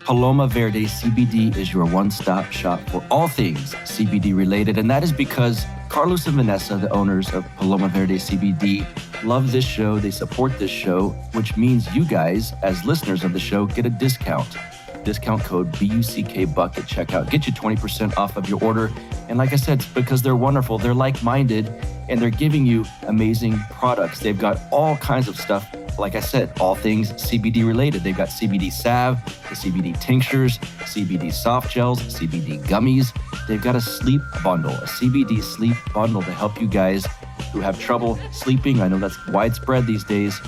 Paloma Verde CBD is your one-stop shop for all things CBD related, and that is because Carlos and Vanessa, the owners of Paloma Verde CBD, love this show. They support this show, which means you guys, as listeners of the show, get a discount. Discount code BUCKBUCK at checkout. Get you 20% off of your order. And like I said, it's because they're wonderful. They're like-minded, and they're giving you amazing products. They've got all kinds of stuff. Like I said, all things CBD related. They've got CBD salve, the CBD tinctures, CBD soft gels, CBD gummies. They've got a sleep bundle, a CBD sleep bundle to help you guys who have trouble sleeping. I know that's widespread these days.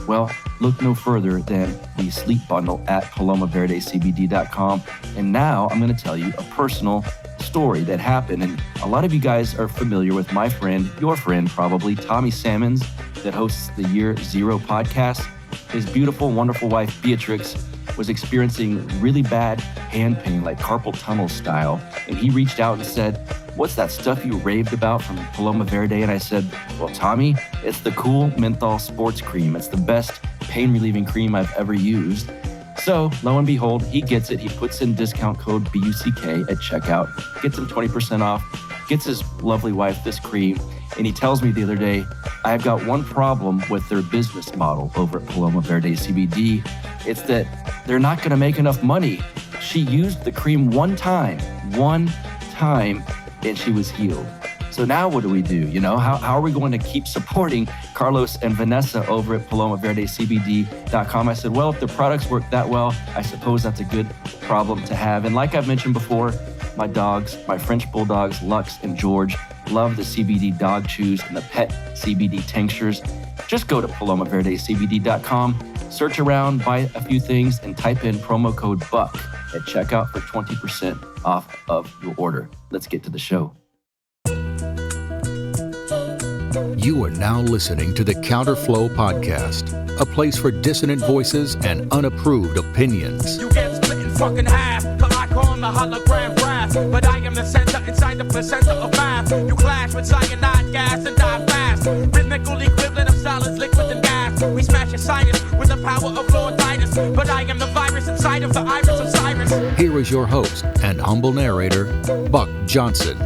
Well, look no further than the sleep bundle at palomaverdecbd.com. And now I'm going to tell you a personal story that happened. And a lot of you guys are familiar with my friend, your friend probably, Tommy Salmons, that hosts the Year Zero podcast. His beautiful, wonderful wife, Beatrix, was experiencing really bad hand pain, like carpal tunnel style. And he reached out and said, "What's that stuff you raved about from Paloma Verde?" And I said, "Well, Tommy, it's the Cool Menthol Sports Cream. It's the best pain-relieving cream I've ever used." So, lo and behold, he gets it. He puts in discount code BUCK at checkout, gets him 20% off, gets his lovely wife this cream, and he tells me the other day, "I've got one problem with their business model over at Paloma Verde CBD. It's that they're not going to make enough money." She used the cream one time, and she was healed. So now what do we do? You know, how are we going to keep supporting Carlos and Vanessa over at palomaverdecbd.com? I said, well, if the products work that well, I suppose that's a good problem to have. And like I've mentioned before, my dogs, my French bulldogs, Lux and George, love the CBD dog chews and the pet CBD tinctures. Just go to palomaverdecbd.com, search around, buy a few things, and type in promo code BUCK at checkout for 20% off of your order. Let's get to the show. You are now listening to the Counterflow Podcast, a place for dissonant voices and unapproved opinions. You get split in fucking half, but I call the hologram graph. But I am the center inside the placenta of math. You clash with cyanide gas and die fast. Rhythmical equivalent of solids, liquid and gas. We smash your sinus with the power of Lord Titus. But I am the virus inside of the iris of Cyrus. Here is your host and humble narrator, Buck Johnson.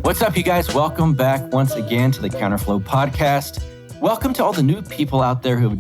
What's up, you guys? Welcome back once again to the Counterflow Podcast. Welcome to all the new people out there who have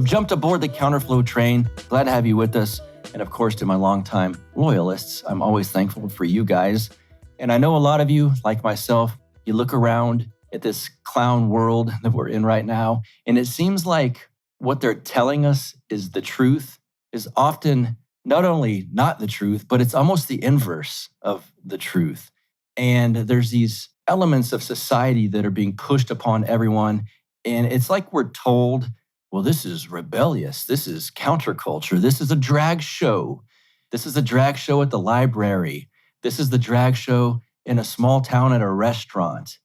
jumped aboard the Counterflow train. Glad to have you with us. And of course, to my longtime loyalists, I'm always thankful for you guys. And I know a lot of you, like myself, you look around at this clown world that we're in right now, and it seems like what they're telling us is the truth is often not only not the truth, but it's almost the inverse of the truth. And there's these elements of society that are being pushed upon everyone. And it's like we're told, well, this is rebellious. This is counterculture. This is a drag show. This is a drag show at the library. This is the drag show in a small town at a restaurant.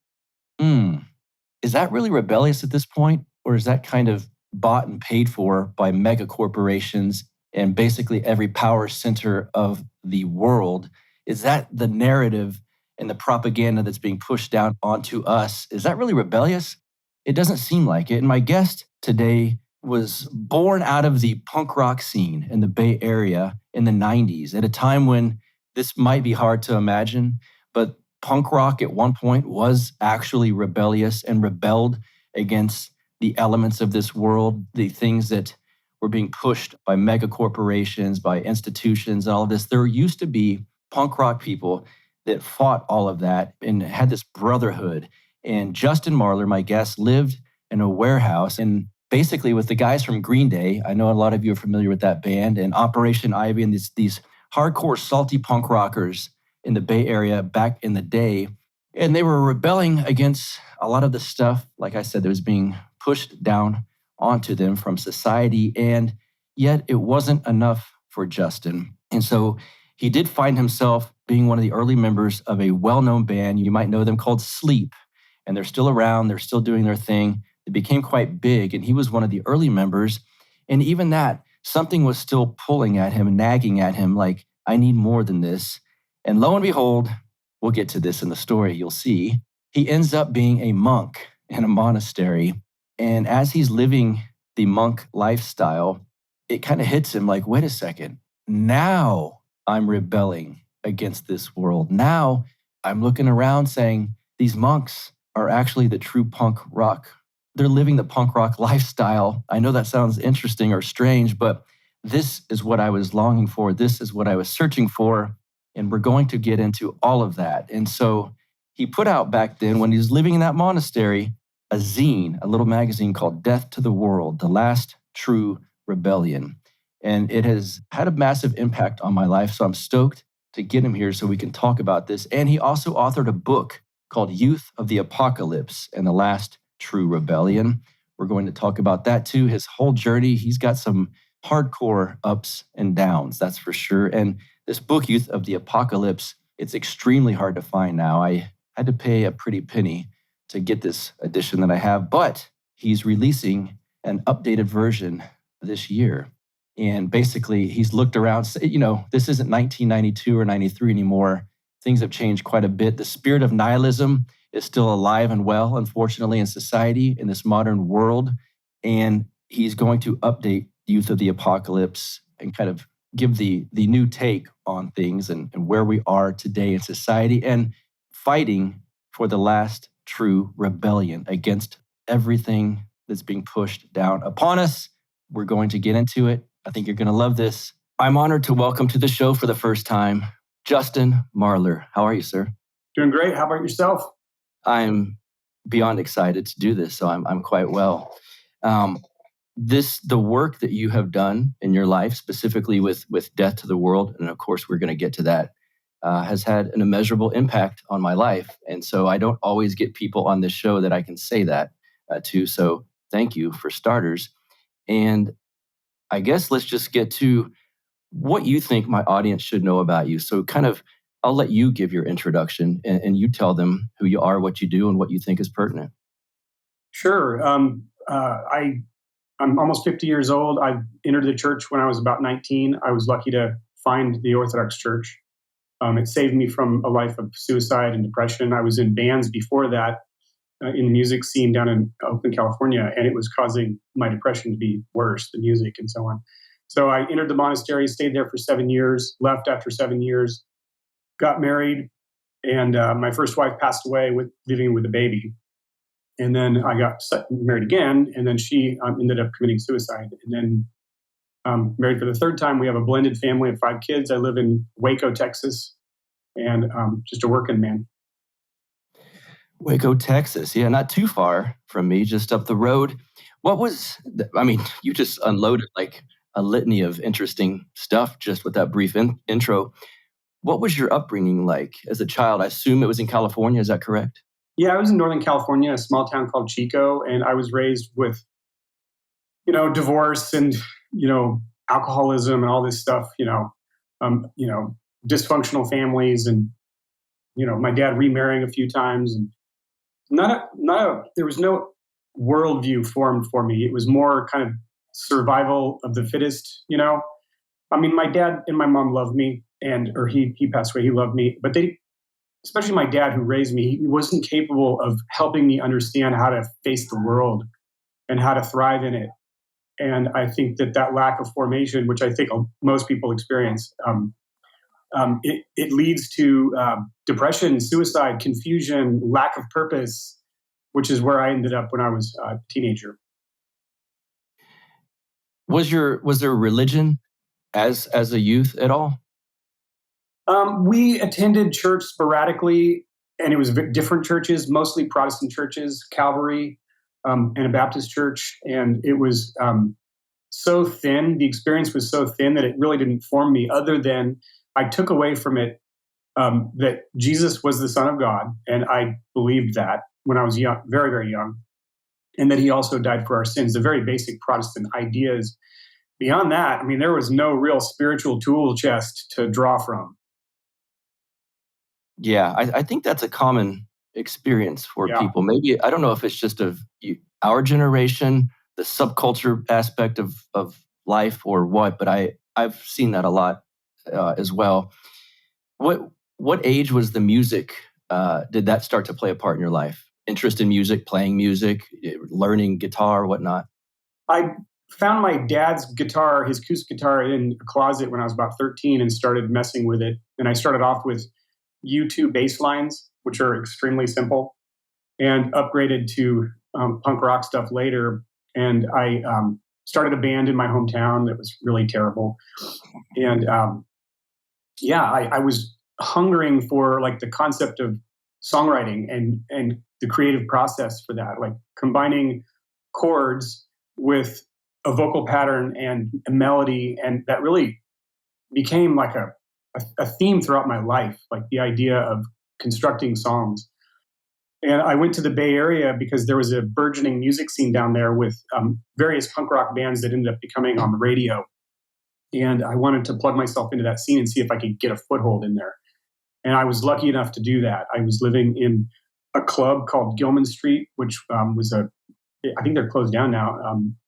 Is that really rebellious at this point? Or is that kind of bought and paid for by mega corporations and basically every power center of the world? Is that the narrative and the propaganda that's being pushed down onto us? Is that really rebellious? It doesn't seem like it. And my guest today was born out of the punk rock scene in the Bay Area in the 90s, at a time when this might be hard to imagine, but punk rock at one point was actually rebellious and rebelled against the elements of this world, the things that were being pushed by mega corporations, by institutions, and all of this. There used to be punk rock people that fought all of that and had this brotherhood. And Justin Marler, my guest, lived in a warehouse and basically with the guys from Green Day. I know a lot of you are familiar with that band, and Operation Ivy, and these hardcore salty punk rockers in the Bay Area back in the day. And they were rebelling against a lot of the stuff, like I said, that was being pushed down onto them from society. And yet it wasn't enough for Justin. And so he did find himself being one of the early members of a well-known band. You might know them, called Sleep. And they're still around. They're still doing their thing. They became quite big, and he was one of the early members. And even that, something was still pulling at him and nagging at him like, I need more than this. And lo and behold, we'll get to this in the story, you'll see, he ends up being a monk in a monastery. And as he's living the monk lifestyle, it kind of hits him like, wait a second, now I'm rebelling against this world. Now I'm looking around saying these monks are actually the true punk rock. They're living the punk rock lifestyle. I know that sounds interesting or strange, but this is what I was longing for. This is what I was searching for. And we're going to get into all of that. And so he put out back then, when he was living in that monastery, a zine, a little magazine called Death to the World, The Last True Rebellion. And it has had a massive impact on my life. So I'm stoked to get him here so we can talk about this. And he also authored a book called Youth of the Apocalypse and the Last True Rebellion. We're going to talk about that too, his whole journey. He's got some hardcore ups and downs, that's for sure. And this book, Youth of the Apocalypse, it's extremely hard to find now. I had to pay a pretty penny to get this edition that I have, but he's releasing an updated version this year. And basically, he's looked around, this isn't 1992 or 93 anymore. Things have changed quite a bit. The spirit of nihilism is still alive and well, unfortunately, in society, in this modern world. And he's going to update Youth of the Apocalypse and kind of give the new take on things and where we are today in society and fighting for the last true rebellion against everything that's being pushed down upon us. We're going to get into it. I think you're going to love this. I'm honored to welcome to the show for the first time, Justin Marler. How are you, sir? Doing great. How about yourself? I'm beyond excited to do this, so I'm quite well. The work that you have done in your life, specifically with Death to the World, and of course we're going to get to that, has had an immeasurable impact on my life. And so I don't always get people on this show that I can say that to. So thank you for starters. And I guess let's just get to what you think my audience should know about you. So I'll let you give your introduction and you tell them who you are, what you do, and what you think is pertinent. Sure. I'm almost 50 years old. I entered the church when I was about 19. I was lucky to find the Orthodox Church. It saved me from a life of suicide and depression. I was in bands before that in the music scene down in Oakland, California, and it was causing my depression to be worse, the music and so on. So I entered the monastery, stayed there for 7 years, left after 7 years, got married, and my first wife passed away living with a baby. And then I got married again, and then she ended up committing suicide. And then married for the third time. We have a blended family of 5 kids. I live in Waco, Texas, and just a working man. Waco, Texas. Yeah, not too far from me, just up the road. You just unloaded like a litany of interesting stuff just with that brief intro. What was your upbringing like as a child? I assume it was in California. Is that correct? Yeah, I was in Northern California, a small town called Chico, and I was raised with, divorce and, alcoholism and all this stuff, dysfunctional families and, my dad remarrying a few times and there was no worldview formed for me. It was more kind of survival of the fittest, my dad and my mom loved me or he passed away. He loved me, but especially my dad who raised me, he wasn't capable of helping me understand how to face the world and how to thrive in it. And I think that lack of formation, which I think most people experience, it leads to depression, suicide, confusion, lack of purpose, which is where I ended up when I was a teenager. Was there religion as a youth at all? We attended church sporadically, and it was different churches, mostly Protestant churches, Calvary, and a Baptist church. And it was so thin, the experience was so thin that it really didn't form me, other than I took away from it that Jesus was the Son of God. And I believed that when I was young, very, very young, and that he also died for our sins, the very basic Protestant ideas. Beyond that, there was no real spiritual tool chest to draw from. Yeah, I think that's a common experience for people. Maybe, I don't know if it's just of our generation, the subculture aspect of life or what, but I've seen that a lot as well. What age was the music? Did that start to play a part in your life? Interest in music, playing music, learning guitar, whatnot? I found my dad's guitar, his acoustic guitar, in a closet when I was about 13 and started messing with it. And I started off with U2 bass lines, which are extremely simple, and upgraded to punk rock stuff later. And I started a band in my hometown that was really terrible. And I was hungering for like the concept of songwriting and the creative process for that, like combining chords with a vocal pattern and a melody. And that really became like a theme throughout my life, like the idea of constructing songs. And I went to the Bay Area because there was a burgeoning music scene down there with various punk rock bands that ended up becoming on the radio. And I wanted to plug myself into that scene and see if I could get a foothold in there. And I was lucky enough to do that. I was living in a club called Gilman Street, which was I think they're closed down now,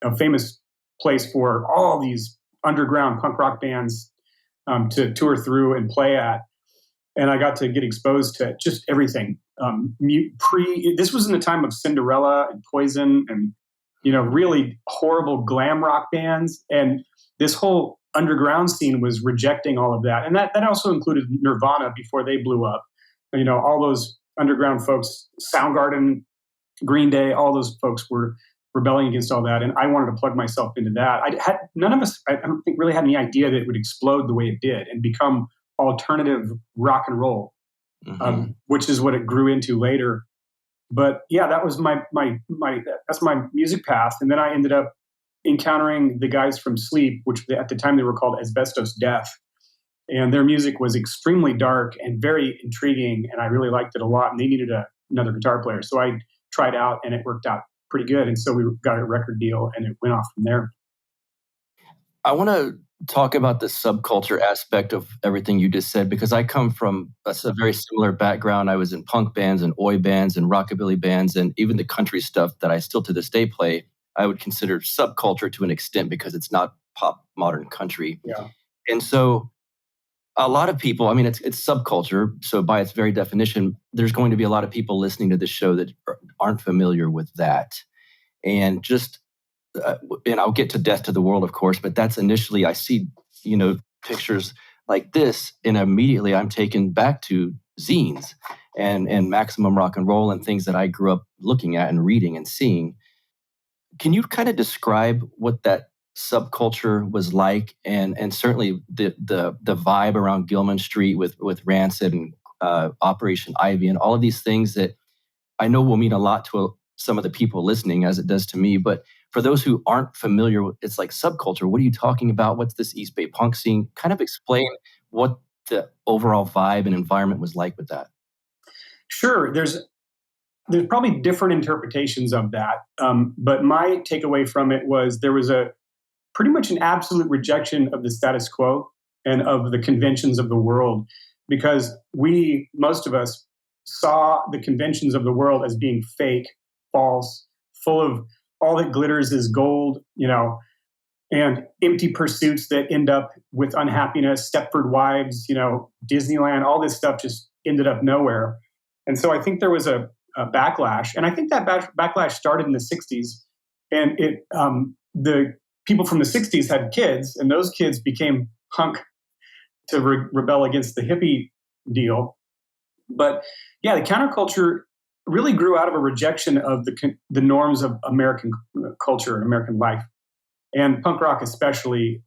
a famous place for all these underground punk rock bands to tour through and play at. And I got to get exposed to just everything. This was in the time of Cinderella and Poison and, really horrible glam rock bands. And this whole underground scene was rejecting all of that. And that also included Nirvana before they blew up. All those underground folks, Soundgarden, Green Day, all those folks were rebelling against all that. And I wanted to plug myself into that. None of us, I don't think, really had any idea that it would explode the way it did and become alternative rock and roll, which is what it grew into later. But yeah, that was that's my music path. And then I ended up encountering the guys from Sleep, which at the time they were called Asbestos Death. And their music was extremely dark and very intriguing. And I really liked it a lot. And they needed another guitar player. So I tried out and it worked out pretty good. And so we got a record deal and it went off from there. I want to talk about the subculture aspect of everything you just said, because I come from a very similar background. I was in punk bands and oi bands and rockabilly bands, and even the country stuff that I still to this day play, I would consider subculture to an extent because it's not pop modern country. Yeah. And so a lot of people, I mean, it's subculture. So by its very definition, there's going to be a lot of people listening to this show that aren't familiar with that. And and I'll get to Death to the World, of course, but that's initially, I see, pictures like this, and immediately I'm taken back to zines and maximum rock and roll and things that I grew up looking at and reading and seeing. Can you kind of describe what that subculture was like, and certainly the vibe around Gilman Street with Rancid and Operation Ivy and all of these things that I know will mean a lot to some of the people listening, as it does to me, but for those who aren't familiar with, it's like subculture. What are you talking about? What's this East Bay punk scene? Kind of explain what the overall vibe and environment was like with that. Sure. There's probably different interpretations of that. But my takeaway from it was there was pretty much an absolute rejection of the status quo and of the conventions of the world, because most of us saw the conventions of the world as being fake, false, full of all that glitters is gold, and empty pursuits that end up with unhappiness, Stepford Wives, Disneyland, all this stuff just ended up nowhere. And so I think there was a backlash. And I think that backlash started in the 60s. And the people from the 60s had kids, and those kids became punk to rebel against the hippie deal. But yeah, the counterculture really grew out of a rejection of the norms of American culture and American life. And punk rock especially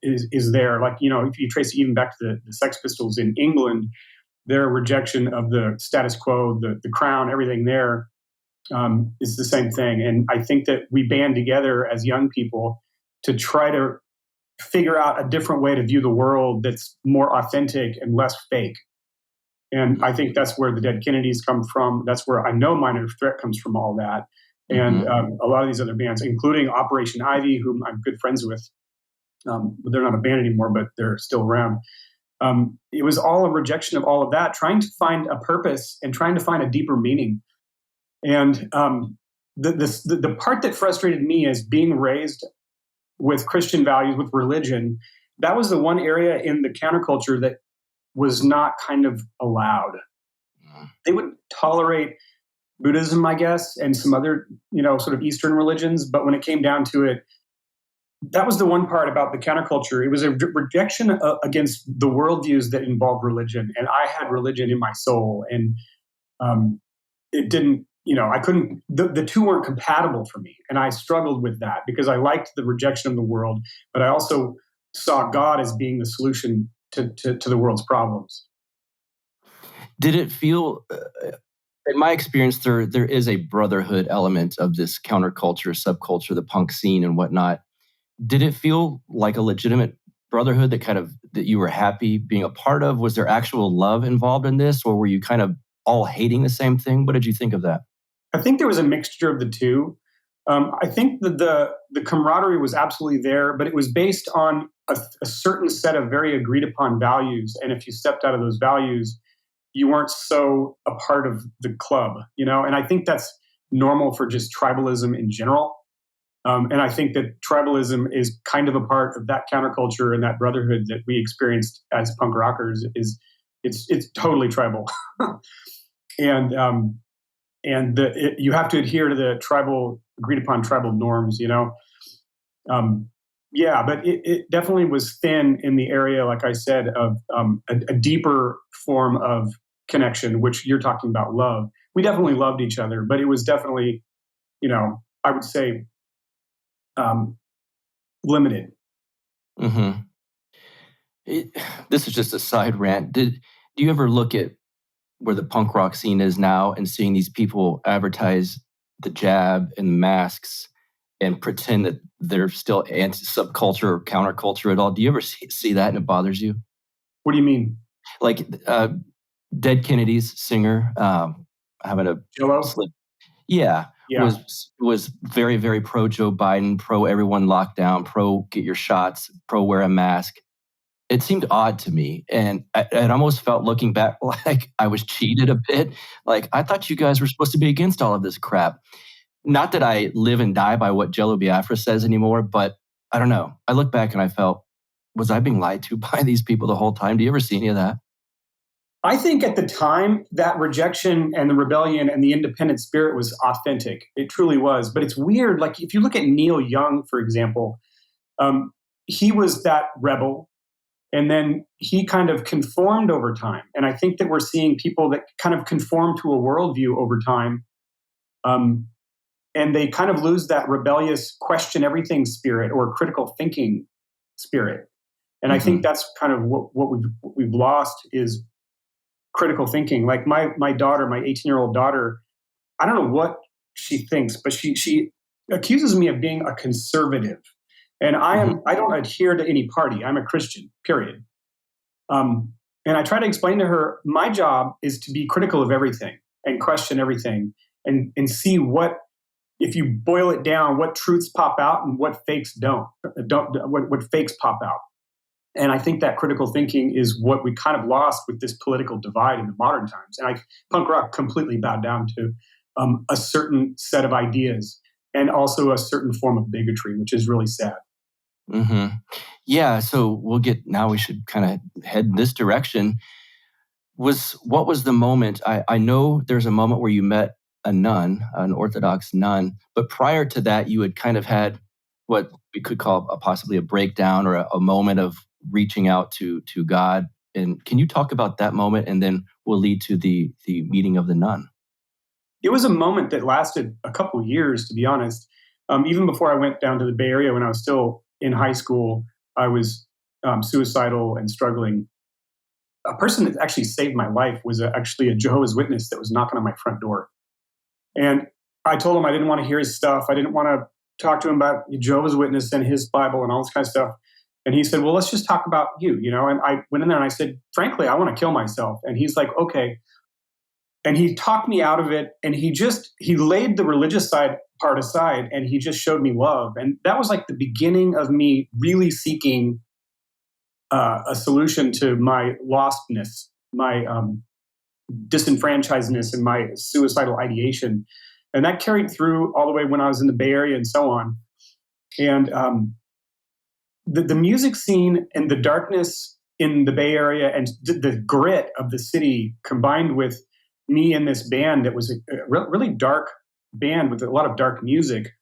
is there. Like, if you trace it even back to the Sex Pistols in England, their rejection of the status quo, the crown, everything there is the same thing. And I think that we band together as young people to try to figure out a different way to view the world that's more authentic and less fake. And I think that's where the Dead Kennedys come from. That's where I know Minor Threat comes from, all that. And a lot of these other bands, including Operation Ivy, whom I'm good friends with. They're not a band anymore, but they're still around. It was all a rejection of all of that, trying to find a purpose and trying to find a deeper meaning. And the part that frustrated me is being raised with Christian values, with religion. That was the one area in the counterculture that was not kind of allowed. They would tolerate Buddhism, I guess, and some other, sort of Eastern religions. But when it came down to it, that was the one part about the counterculture. It was a rejection against the worldviews that involved religion. And I had religion in my soul. And it didn't, I couldn't, the two weren't compatible for me. And I struggled with that because I liked the rejection of the world, but I also saw God as being the solution to the world's problems. Did it feel, in my experience, there is a brotherhood element of this counterculture, subculture, the punk scene and whatnot. Did it feel like a legitimate brotherhood that you were happy being a part of? Was there actual love involved in this, or were you kind of all hating the same thing? What did you think of that? I think there was a mixture of the two. I think that the camaraderie was absolutely there, but it was based on a certain set of very agreed upon values. And if you stepped out of those values, you weren't so a part of the club, And I think that's normal for just tribalism in general. And I think that tribalism is kind of a part of that counterculture and that brotherhood that we experienced as punk rockers. It's totally tribal, and you have to adhere to the agreed upon tribal norms, but it definitely was thin in the area, like I said, of a deeper form of connection, which you're talking about love. We definitely loved each other, but it was definitely, I would say, limited. Mm-hmm. This is just a side rant. Do you ever look at where the punk rock scene is now and seeing these people advertise the jab and masks and pretend that they're still anti-subculture or counterculture at all? Do you ever see that and it bothers you? What do you mean? Like Dead Kennedys singer having a Jello? slip. Yeah. Was very, very pro Joe Biden, pro everyone lockdown, pro get your shots, pro wear a mask. It seemed odd to me. And it almost felt, looking back, like I was cheated a bit. Like, I thought you guys were supposed to be against all of this crap. Not that I live and die by what Jello Biafra says anymore, but I don't know. I look back and I felt, was I being lied to by these people the whole time? Do you ever see any of that? I think at the time that rejection and the rebellion and the independent spirit was authentic. It truly was. But it's weird. Like if you look at Neil Young, for example, he was that rebel. And then he kind of conformed over time. And I think that we're seeing people that kind of conform to a worldview over time. And they kind of lose that rebellious question everything spirit or critical thinking spirit. And I think that's kind of what we've lost is critical thinking. Like my daughter, my 18-year-old daughter, I don't know what she thinks, but she accuses me of being a conservative. And I don't adhere to any party. I'm a Christian, period. And I try to explain to her, my job is to be critical of everything and question everything and see what, if you boil it down, what truths pop out and what fakes what fakes pop out. And I think that critical thinking is what we kind of lost with this political divide in the modern times. And punk rock completely bowed down to a certain set of ideas and also a certain form of bigotry, which is really sad. Mm-hmm. Yeah, so we should kind of head in this direction. What was the moment? I know there's a moment where you met a nun, an Orthodox nun, but prior to that, you had kind of had what we could call possibly a breakdown or a moment of reaching out to God. And can you talk about that moment, and then we'll lead to the meeting of the nun? It was a moment that lasted a couple of years, to be honest. Even before I went down to the Bay Area, when I was still in high school, I was suicidal and struggling. A person that actually saved my life was actually a Jehovah's Witness that was knocking on my front door. And I told him I didn't want to hear his stuff. I didn't want to talk to him about Jehovah's Witness and his Bible and all this kind of stuff. And he said, well, let's just talk about you, And I went in there and I said, frankly, I want to kill myself. And he's like, okay. And he talked me out of it. And he laid the religious part aside, and he just showed me love. And that was like the beginning of me really seeking a solution to my lostness, my disenfranchisedness, and my suicidal ideation. And that carried through all the way when I was in the Bay Area and so on. And the music scene and the darkness in the Bay Area and the grit of the city combined with me in this band that was a really dark band with a lot of dark music,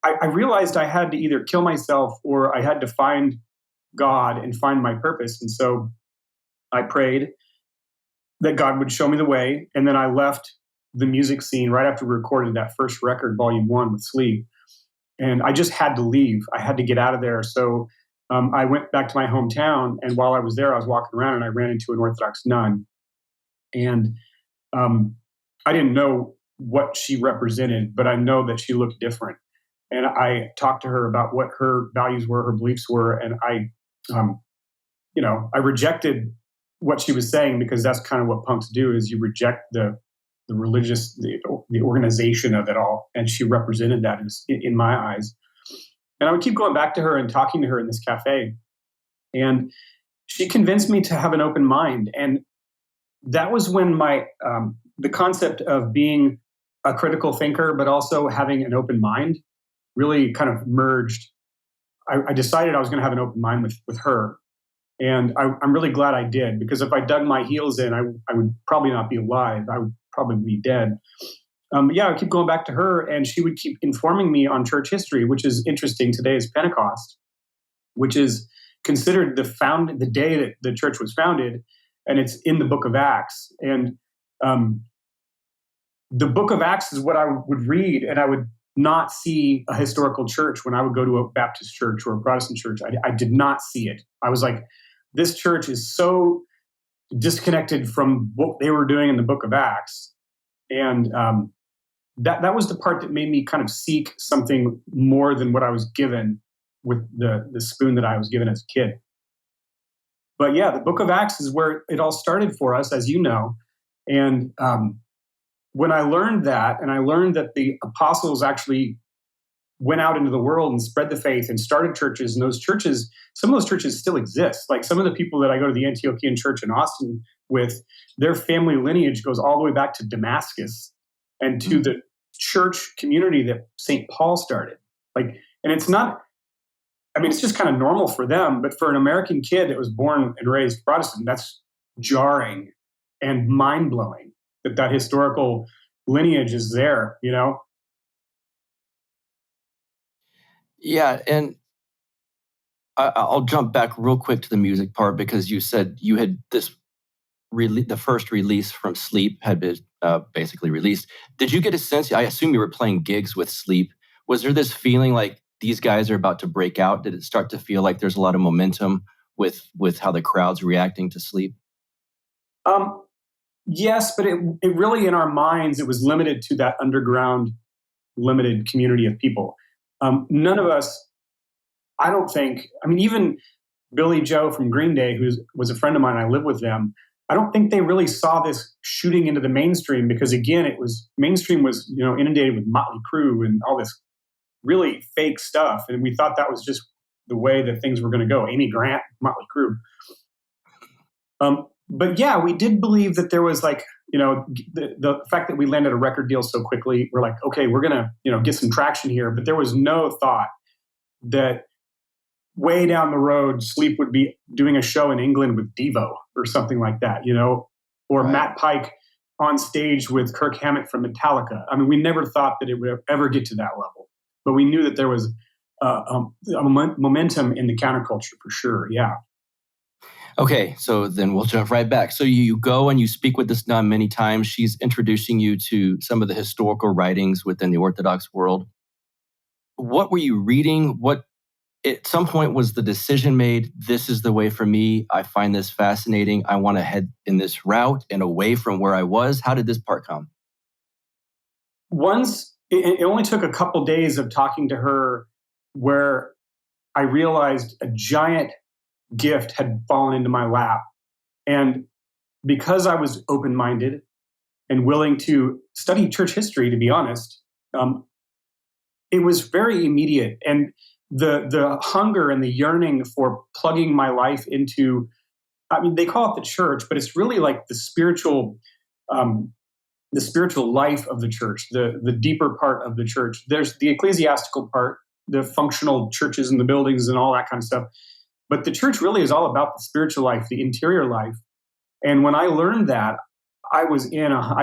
I realized I had to either kill myself or I had to find God and find my purpose. And so I prayed that God would show me the way. And then I left the music scene right after we recorded that first record, Volume 1 with Sleep. And I just had to leave. I had to get out of there. So I went back to my hometown. And while I was there, I was walking around and I ran into an Orthodox nun. And I didn't know what she represented, but I know that she looked different. And I talked to her about what her values were, her beliefs were. And I rejected what she was saying, because that's kind of what punks do, is you reject the religious, the organization of it all. And she represented that in my eyes. And I would keep going back to her and talking to her in this cafe. And she convinced me to have an open mind. And that was when the concept of being a critical thinker, but also having an open mind, really kind of merged. I decided I was going to have an open mind with her. And I'm really glad I did, because if I dug my heels in, I would probably not be alive. I would probably be dead. I would keep going back to her, and she would keep informing me on church history, which is interesting. Today is Pentecost, which is considered the day that the church was founded, and it's in the book of Acts. And the book of Acts is what I would read, and I would not see a historical church when I would go to a Baptist church or a Protestant church. I did not see it. I was like, this church is so disconnected from what they were doing in the book of Acts. And that was the part that made me kind of seek something more than what I was given with the spoon that I was given as a kid. But yeah, the book of Acts is where it all started for us, as you know. And when I learned that, and I learned that the apostles actually went out into the world and spread the faith and started churches, and those churches, some of those churches still exist. Like some of the people that I go to the Antiochian church in Austin with, their family lineage goes all the way back to Damascus and to the church community that St. Paul started. And it's not, it's just kind of normal for them, but for an American kid that was born and raised Protestant, that's jarring and mind-blowing that historical lineage is there, Yeah, and I'll jump back real quick to the music part, because you said you had the first release from Sleep had been basically released. Did you get a sense, I assume you were playing gigs with Sleep, was there this feeling like these guys are about to break out? Did it start to feel like there's a lot of momentum with how the crowd's reacting to Sleep? Yes, but it really, in our minds, it was limited to that underground, limited community of people. None of us, I don't think, even Billy Joe from Green Day, who was a friend of mine, I live with them, I don't think they really saw this shooting into the mainstream, because again, mainstream was, inundated with Motley Crue and all this really fake stuff. And we thought that was just the way that things were going to go. Amy Grant, Motley Crue. But yeah, we did believe that there was the fact that we landed a record deal so quickly. We're like, okay, we're going to, get some traction here. But there was no thought that way down the road, Sleep would be doing a show in England with Devo or something like that, or right. Matt Pike on stage with Kirk Hammett from Metallica. We never thought that it would ever get to that level, but we knew that there was a momentum in the counterculture for sure. Yeah. Okay, so then we'll jump right back. So you go and you speak with this nun many times. She's introducing you to some of the historical writings within the Orthodox world. What were you reading? What, at some point, was the decision made, this is the way for me, I find this fascinating, I want to head in this route and away from where I was? How did this part come? It only took a couple days of talking to her where I realized a giant gift had fallen into my lap. And because I was open-minded and willing to study church history, to be honest, it was very immediate. And the hunger and the yearning for plugging my life into, they call it the church, but it's really like the spiritual life of the church, the deeper part of the church. There's the ecclesiastical part, the functional churches and the buildings and all that kind of stuff. But the church really is all about the spiritual life, the interior life. And when I learned that, I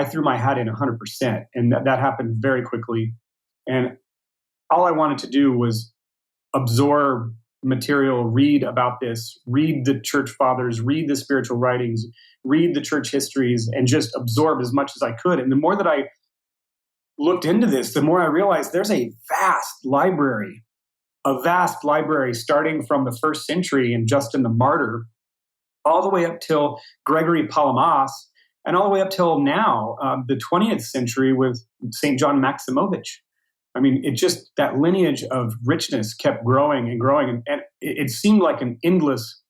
threw my hat in 100%. And that happened very quickly. And all I wanted to do was absorb material, read about this, read the church fathers, read the spiritual writings, read the church histories, and just absorb as much as I could. And the more that I looked into this, the more I realized there's a vast library starting from the 1st century and Justin the Martyr, all the way up till Gregory Palamas, and all the way up till now, the 20th century with St. John Maximovich. I mean, it just, that lineage of richness kept growing and growing. And it seemed like an endless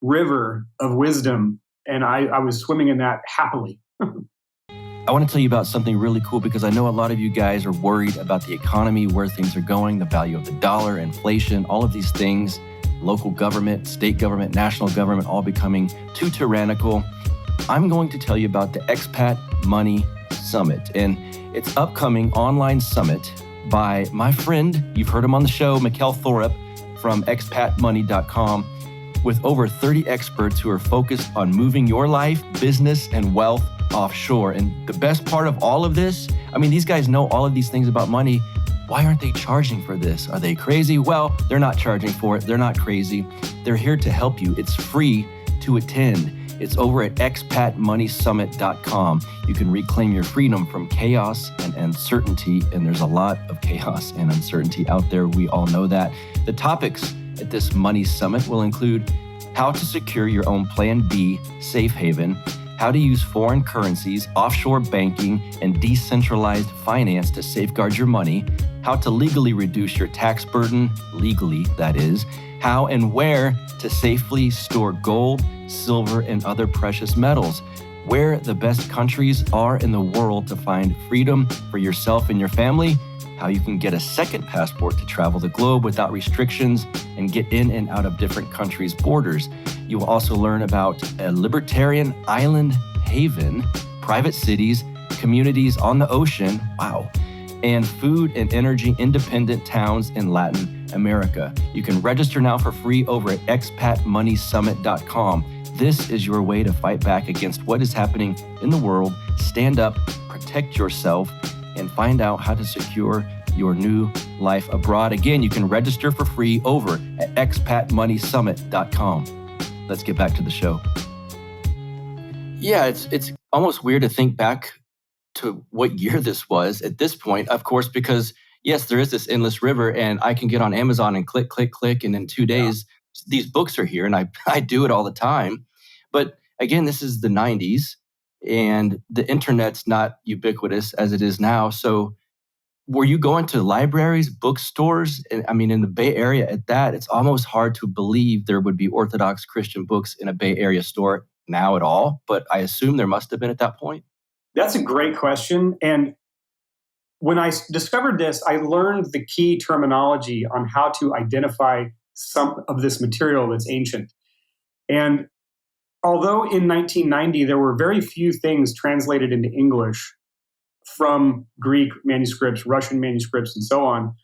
river of wisdom. And I was swimming in that happily. I want to tell you about something really cool because I know a lot of you guys are worried about the economy, where things are going, the value of the dollar, inflation, all of these things, local government, state government, national government, all becoming too tyrannical. I'm going to tell you about the Expat Money Summit. And it's upcoming online summit by my friend, you've heard him on the show, Mikkel Thorup from expatmoney.com, with over 30 experts who are focused on moving your life, business, and wealth offshore. And the best part of all of this, I mean, these guys know all of these things about money. Why aren't they charging for this? Are they crazy? Well, they're not charging for it. They're not crazy. They're here to help you. It's free to attend. It's over at expatmoneysummit.com. You can reclaim your freedom from chaos and uncertainty, and there's a lot of chaos and uncertainty out there. We all know that. The topics at this Money Summit will include how to secure your own Plan B safe haven, how to use foreign currencies, offshore banking, and decentralized finance to safeguard your money, how to legally reduce your tax burden, legally that is, how and where to safely store gold, silver, and other precious metals, where the best countries are in the world to find freedom for yourself and your family, how you can get a second passport to travel the globe without restrictions and get in and out of different countries' borders. You will also learn about a libertarian island haven, private cities, communities on the ocean, wow, and food and energy independent towns in Latin America. You can register now for free over at expatmoneysummit.com. This is your way to fight back against what is happening in the world, stand up, protect yourself, and find out how to secure your new life abroad. Again, you can register for free over at expatmoneysummit.com. Let's get back to the show. Yeah, it's almost weird to think back to what year this was at this point, of course, because yes, there is this endless river and I can get on Amazon and click, and in 2 days, these books are here and I do it all the time. But again, this is the 90s and the internet's not ubiquitous as it is now. So were you going to libraries, bookstores? And I mean, in the Bay Area at that, it's almost hard to believe there would be Orthodox Christian books in a Bay Area store now at all. But I assume there must have been at that point. That's a great question. And when I discovered this, I learned the key terminology on how to identify some of this material that's ancient. And although in 1990, there were very few things translated into English from Greek manuscripts, Russian manuscripts, and so on,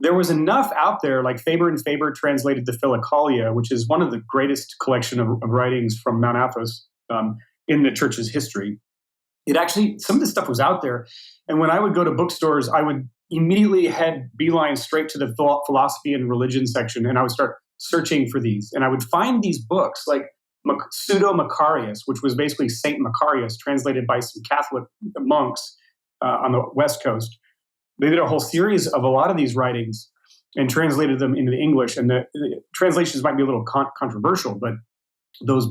there was enough out there, like Faber and Faber translated the Philokalia, which is one of the greatest collection of writings from Mount Athos in the church's history. It actually, some of this stuff was out there. And when I would go to bookstores, I would immediately head beeline straight to the philosophy and religion section, and I would start searching for these. And I would find these books like Pseudo-Macarius, which was basically Saint Macarius, translated by some Catholic monks on the West Coast. They did a whole series of a lot of these writings and translated them into the English. And the translations might be a little controversial, but those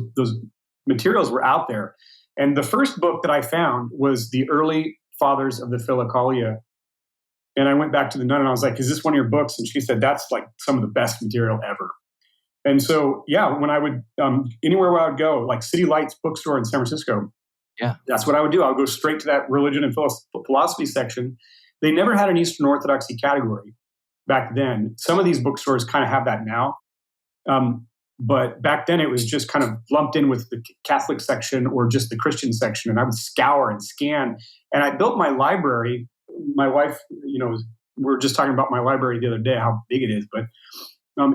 materials were out there. And the first book that I found was the early fathers of the Philokalia. And I went back to the nun and I was like, is this one of your books? And she said, that's like some of the best material ever. And so, yeah, when I would, anywhere where I would go, like City Lights bookstore in San Francisco, that's what I would do. I would go straight to that religion and philosophy section. They never had an Eastern Orthodoxy category back then. Some of these bookstores kind of have that now. But back then it was just kind of lumped in with the Catholic section or just the Christian section. And I would scour and scan. And I built my library. My wife, we were just talking about my library the other day, how big it is. But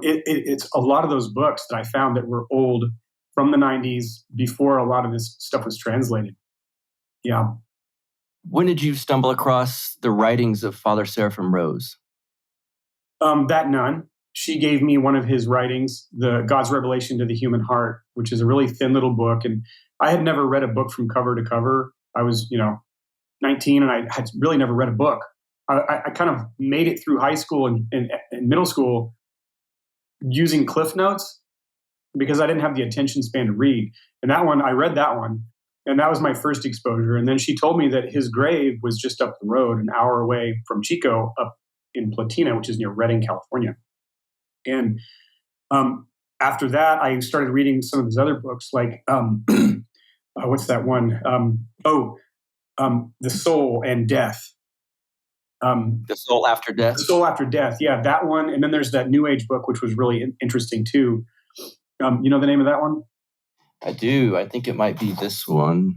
it's a lot of those books that I found that were old from the 90s before a lot of this stuff was translated. Yeah. When did you stumble across the writings of Father Seraphim Rose? That nun. She gave me one of his writings, the God's Revelation to the Human Heart, which is a really thin little book. And I had never read a book from cover to cover. I was, 19, and I had really never read a book. I kind of made it through high school and middle school using Cliff Notes because I didn't have the attention span to read. And that one, I read that one, and that was my first exposure. And then she told me that his grave was just up the road, an hour away from Chico, up in Platina, which is near Redding, California. And after that, I started reading some of his other books, like what's that one? The Soul and Death. The Soul After Death. The Soul After Death, yeah, that one. And then there's that New Age book, which was really interesting too. You know the name of that one? I do. I think it might be this one.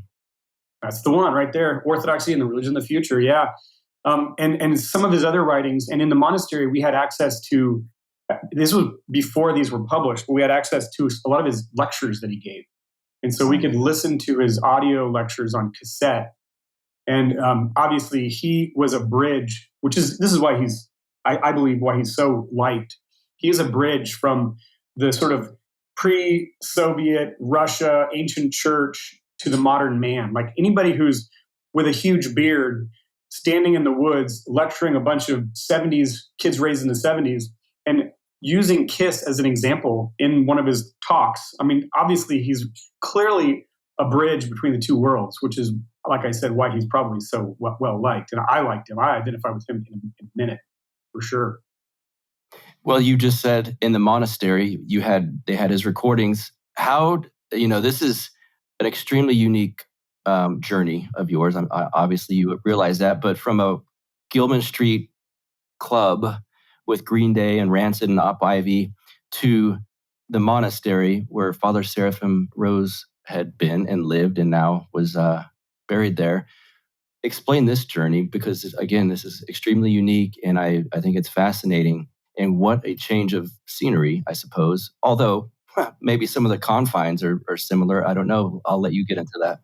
That's the one right there. Orthodoxy and the Religion of the Future, yeah. And some of his other writings. And in the monastery, we had access to, this was before these were published, but we had access to a lot of his lectures that he gave. And so we could listen to his audio lectures on cassette. And obviously he was a bridge, this is why I believe why he's so liked. He is a bridge from the sort of pre-Soviet Russia, ancient church to the modern man. Like anybody who's with a huge beard standing in the woods, lecturing a bunch of 70s kids raised in the 70s and using KISS as an example in one of his talks. I mean, obviously he's clearly a bridge between the two worlds, which is, like I said, why he's probably so well liked. And I liked him. I identify with him in a minute, for sure. Well, you just said in the monastery, they had his recordings. How, this is an extremely unique journey of yours. Obviously, you realize that, but from a Gilman Street club with Green Day and Rancid and Op Ivy to the monastery where Father Seraphim Rose had been and lived and now was buried there. Explain this journey, because again, this is extremely unique and I think it's fascinating. And what a change of scenery, I suppose. Although maybe some of the confines are similar. I don't know. I'll let you get into that.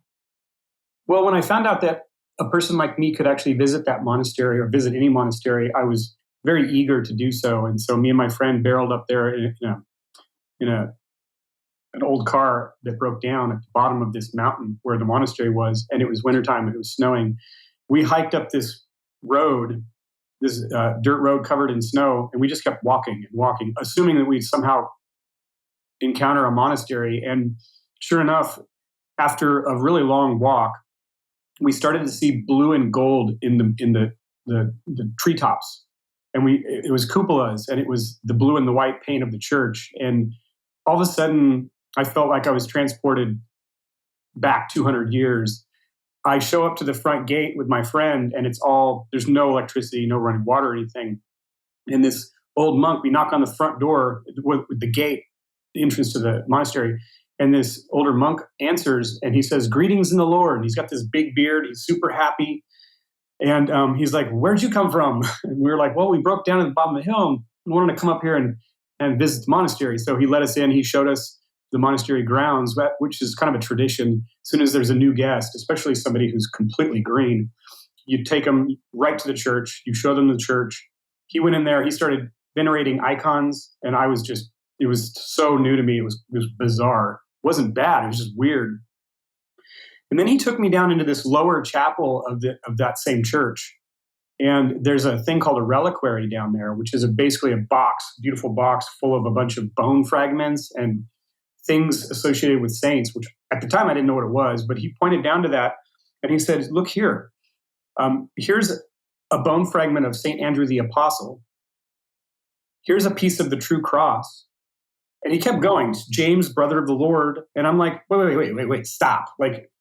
Well, when I found out that a person like me could actually visit that monastery or visit any monastery, I was very eager to do so. And so me and my friend barreled up there in an old car that broke down at the bottom of this mountain where the monastery was, and it was wintertime and it was snowing. We hiked up this road, this dirt road covered in snow, and we just kept walking and walking, assuming that we'd somehow encounter a monastery. And sure enough, after a really long walk, we started to see blue and gold in the treetops, and it was cupolas, and it was the blue and the white paint of the church. And all of a sudden, I felt like I was transported back 200 years. I show up to the front gate with my friend, and there's no electricity, no running water or anything. And this old monk, we knock on the front door with the gate, the entrance to the monastery, and this older monk answers, and he says, "Greetings in the Lord." And he's got this big beard. He's super happy. And he's like, "Where'd you come from?" And we were like, "Well, we broke down at the bottom of the hill and wanted to come up here and visit the monastery." So he let us in. He showed us the monastery grounds, which is kind of a tradition. As soon as there's a new guest, especially somebody who's completely green, you take them right to the church. You show them the church. He went in there. He started venerating icons. And it was so new to me. It was bizarre. It wasn't bad. It was just weird. And then he took me down into this lower chapel of that same church. And there's a thing called a reliquary down there, which is basically a beautiful box full of a bunch of bone fragments and things associated with saints, which at the time I didn't know what it was, but he pointed down to that and he said, "Look here, here's a bone fragment of St. Andrew the Apostle. Here's a piece of the true cross." And he kept going, "James, brother of the Lord." And I'm like, wait, stop. Like,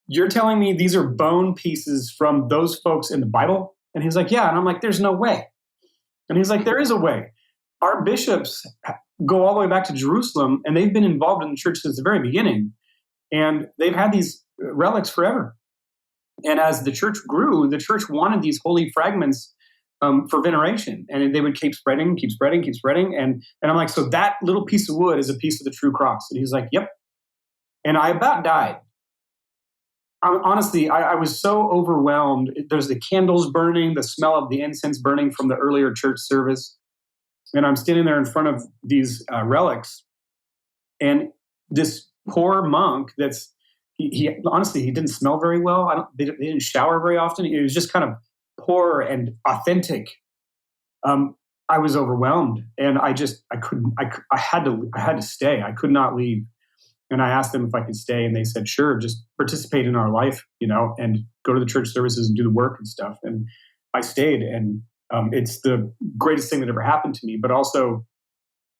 you're telling me these are bone pieces from those folks in the Bible? And he's like, "Yeah." And I'm like, "There's no way." And he's like, "There is a way. Our bishops go all the way back to Jerusalem, and they've been involved in the church since the very beginning. And they've had these relics forever. And as the church grew, the church wanted these holy fragments for veneration. And they would keep spreading. And I'm like, "So that little piece of wood is a piece of the true cross?" And he's like, "Yep." And I about died. honestly, I was so overwhelmed. There's the candles burning, the smell of the incense burning from the earlier church service. And I'm standing there in front of these relics. And this poor monk he honestly, he didn't smell very well. They didn't shower very often. It was just kind of poor and authentic. I was overwhelmed, and I had to stay. I could not leave. And I asked them if I could stay, and they said, sure, just participate in our life, and go to the church services and do the work and stuff. And I stayed, and it's the greatest thing that ever happened to me. But also,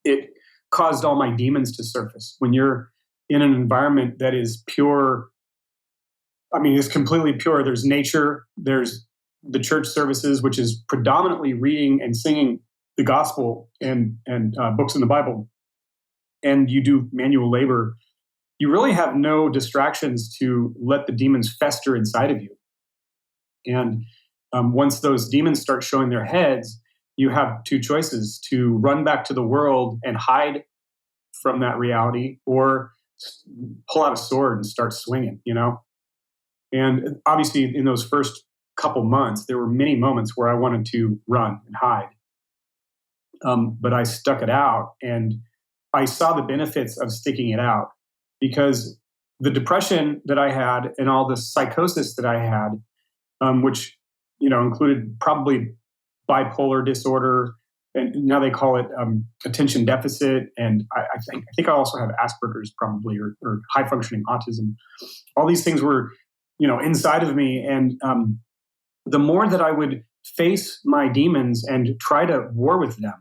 it caused all my demons to surface. When you're in an environment that is pure, it's completely pure. There's nature, there's the church services, which is predominantly reading and singing the gospel and books in the Bible, and you do manual labor. You really have no distractions to let the demons fester inside of you. And once those demons start showing their heads, you have two choices: to run back to the world and hide from that reality, or pull out a sword and start swinging, And obviously in those first couple months, there were many moments where I wanted to run and hide. But I stuck it out, and I saw the benefits of sticking it out, because the depression that I had and all the psychosis that I had, which, included probably bipolar disorder, and now they call it attention deficit. And I think I also have Asperger's probably, or high functioning autism. All these things were, inside of me. And the more that I would face my demons and try to war with them,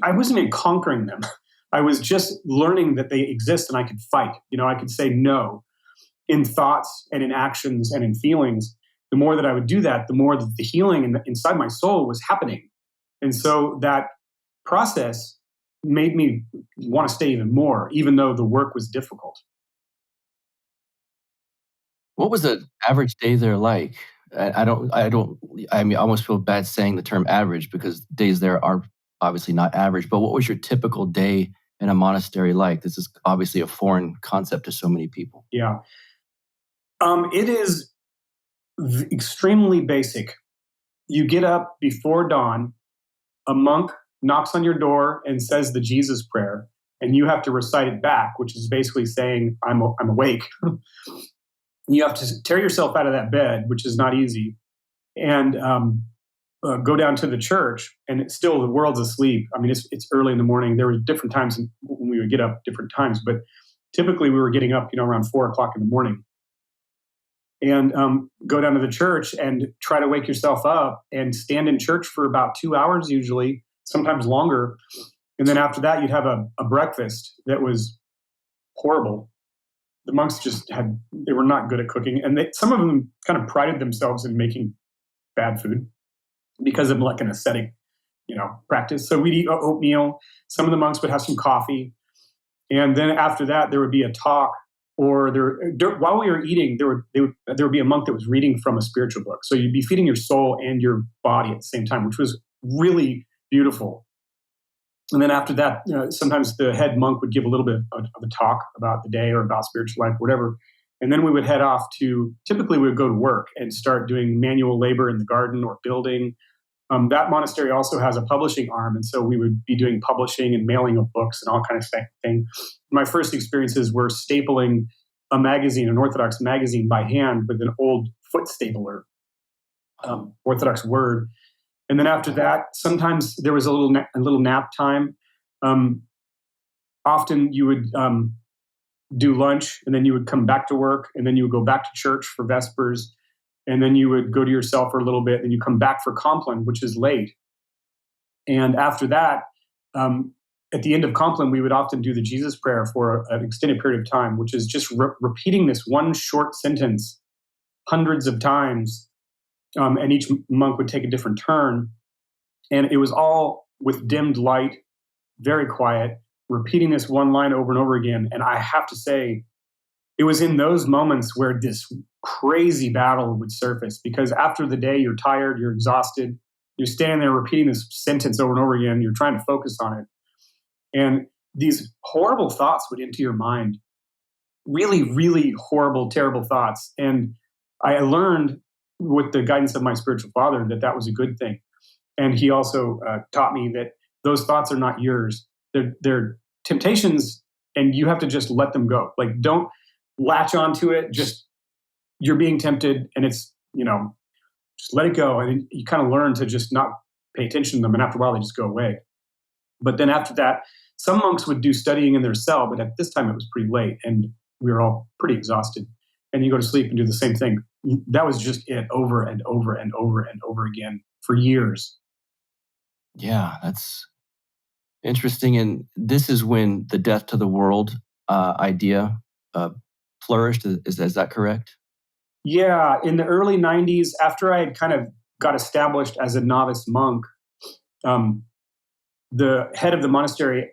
I wasn't even conquering them. I was just learning that they exist and I could fight. I could say no in thoughts and in actions and in feelings. The more that I would do that, the more that the healing inside my soul was happening. And so that process made me want to stay even more, even though the work was difficult. What was the average day there like? I almost feel bad saying the term average, because days there are obviously not average, but what was your typical day in a monastery like? This is obviously a foreign concept to so many people. Yeah. It is extremely basic. You get up before dawn, a monk knocks on your door and says the Jesus prayer, and you have to recite it back, which is basically saying, I'm awake. You have to tear yourself out of that bed, which is not easy, and go down to the church, and still the world's asleep. It's early in the morning. There were different times when we would get up, different times, but typically we were getting up, around 4:00 in the morning, and go down to the church and try to wake yourself up and stand in church for about 2 hours, usually, sometimes longer. And then after that, you'd have a breakfast that was horrible. The monks they were not good at cooking. And some of them kind of prided themselves in making bad food because of like an ascetic, practice. So we'd eat oatmeal. Some of the monks would have some coffee. And then after that, there would be a talk, or while we were eating, there would be a monk that was reading from a spiritual book. So you'd be feeding your soul and your body at the same time, which was really beautiful. And then after that, sometimes the head monk would give a little bit of a talk about the day or about spiritual life, whatever. And then we would head off typically we would go to work and start doing manual labor in the garden or building. That monastery also has a publishing arm. And so we would be doing publishing and mailing of books and all kinds of things. My first experiences were stapling a magazine, an Orthodox magazine, by hand with an old foot stapler, Orthodox Word. And then after that, sometimes there was a little nap time. Often you would do lunch, and then you would come back to work, and then you would go back to church for Vespers, and then you would go to your cell for a little bit, and you come back for Compline, which is late. And after that, at the end of Compline, we would often do the Jesus prayer for an extended period of time, which is just repeating this one short sentence hundreds of times. And each monk would take a different turn. And it was all with dimmed light, very quiet, repeating this one line over and over again. And I have to say, it was in those moments where this crazy battle would surface, because after the day, you're tired, you're exhausted, you're standing there repeating this sentence over and over again, you're trying to focus on it. And these horrible thoughts would enter your mind. really, really horrible, terrible thoughts. And I learned with the guidance of my spiritual father that was a good thing. And he also taught me that those thoughts are not yours. They're temptations, and you have to just let them go. Like, don't latch onto it. Just, you're being tempted, and it's, just let it go. And you kind of learn to just not pay attention to them. And after a while, they just go away. But then after that, some monks would do studying in their cell, but at this time it was pretty late and we were all pretty exhausted. And you go to sleep and do the same thing. That was just it, over and over and over and over again for years. Yeah, that's interesting. And this is when the death to the world idea flourished. Is that correct? Yeah, in the early 90s, after I had kind of got established as a novice monk, the head of the monastery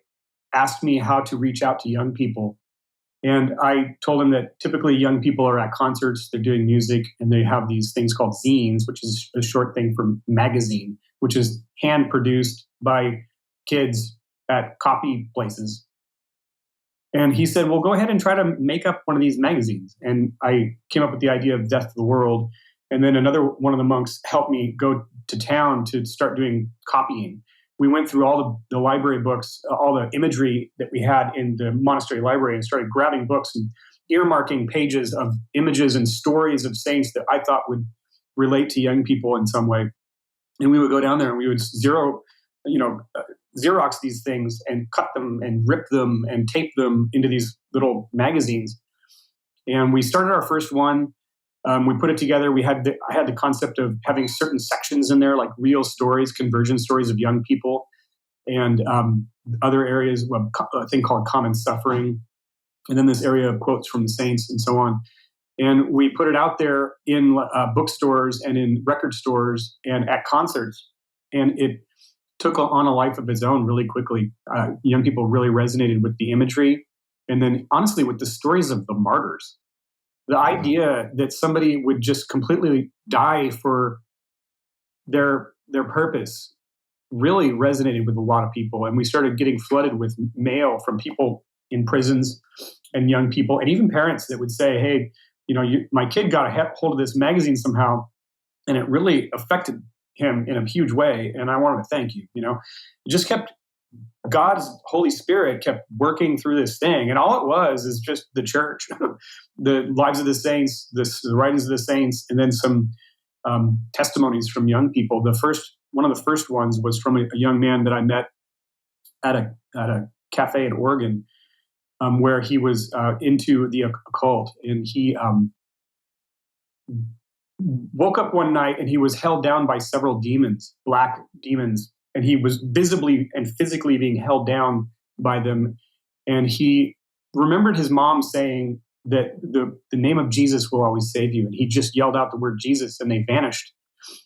asked me how to reach out to young people. And I told him that typically young people are at concerts, they're doing music, and they have these things called zines, which is a short thing for magazine, which is hand-produced by kids at copy places. And he said, well, go ahead and try to make up one of these magazines. And I came up with the idea of Death to the World. And then another one of the monks helped me go to town to start doing copying. We went through all the library books, all the imagery that we had in the monastery library, and started grabbing books and earmarking pages of images and stories of saints that I thought would relate to young people in some way. And we would go down there and we would Xerox these things and cut them and rip them and tape them into these little magazines. And we started our first one. We put it together. I had the concept of having certain sections in there, like real stories, conversion stories of young people, and other areas, a thing called common suffering, and then this area of quotes from the saints and so on. And we put it out there in bookstores and in record stores and at concerts. And it took on a life of its own really quickly. Young people really resonated with the imagery, and then honestly with the stories of the martyrs. The idea that somebody would just completely die for their purpose really resonated with a lot of people. And we started getting flooded with mail from people in prisons and young people, and even parents that would say, hey, my kid got a hold of this magazine somehow, and it really affected him in a huge way. And I wanted to thank you. It just kept, God's Holy Spirit kept working through this thing. And all it was is just the church, the lives of the saints, the writings of the saints, and then some testimonies from young people. One of the first ones was from a young man that I met at a cafe in Oregon, where he was into the occult. And he woke up one night and he was held down by several demons, black demons. And he was visibly and physically being held down by them. And he remembered his mom saying that the name of Jesus will always save you. And he just yelled out the word Jesus and they vanished.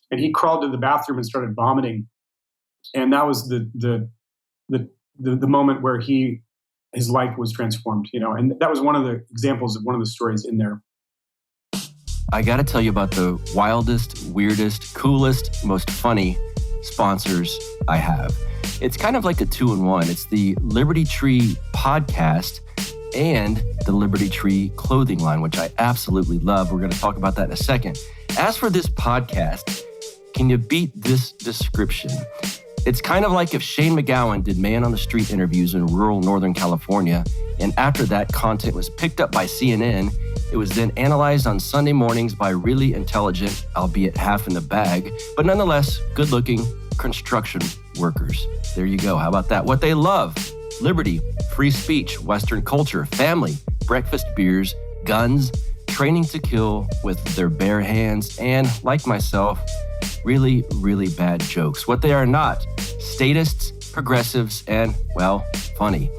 And he crawled to the bathroom and started vomiting. And that was the moment where his life was transformed, and that was one of the examples of one of the stories in there. I got to tell you about the wildest, weirdest, coolest, most funny sponsors I have. It's kind of like a 2-in-1. It's the Liberty Tree podcast and the Liberty Tree clothing line, which I absolutely love. We're going to talk about that in a second. As for this podcast, can you beat this description? It's kind of like if Shane McGowan did man on the street interviews in rural Northern California, and after that content was picked up by CNN, it was then analyzed on Sunday mornings by really intelligent, albeit half in the bag, but nonetheless good-looking construction workers. There you go. How about that? What they love: liberty, free speech, Western culture, family, breakfast beers, guns, training to kill with their bare hands, and, like myself, really, really bad jokes. What they are not: statists, progressives, and, well, funny.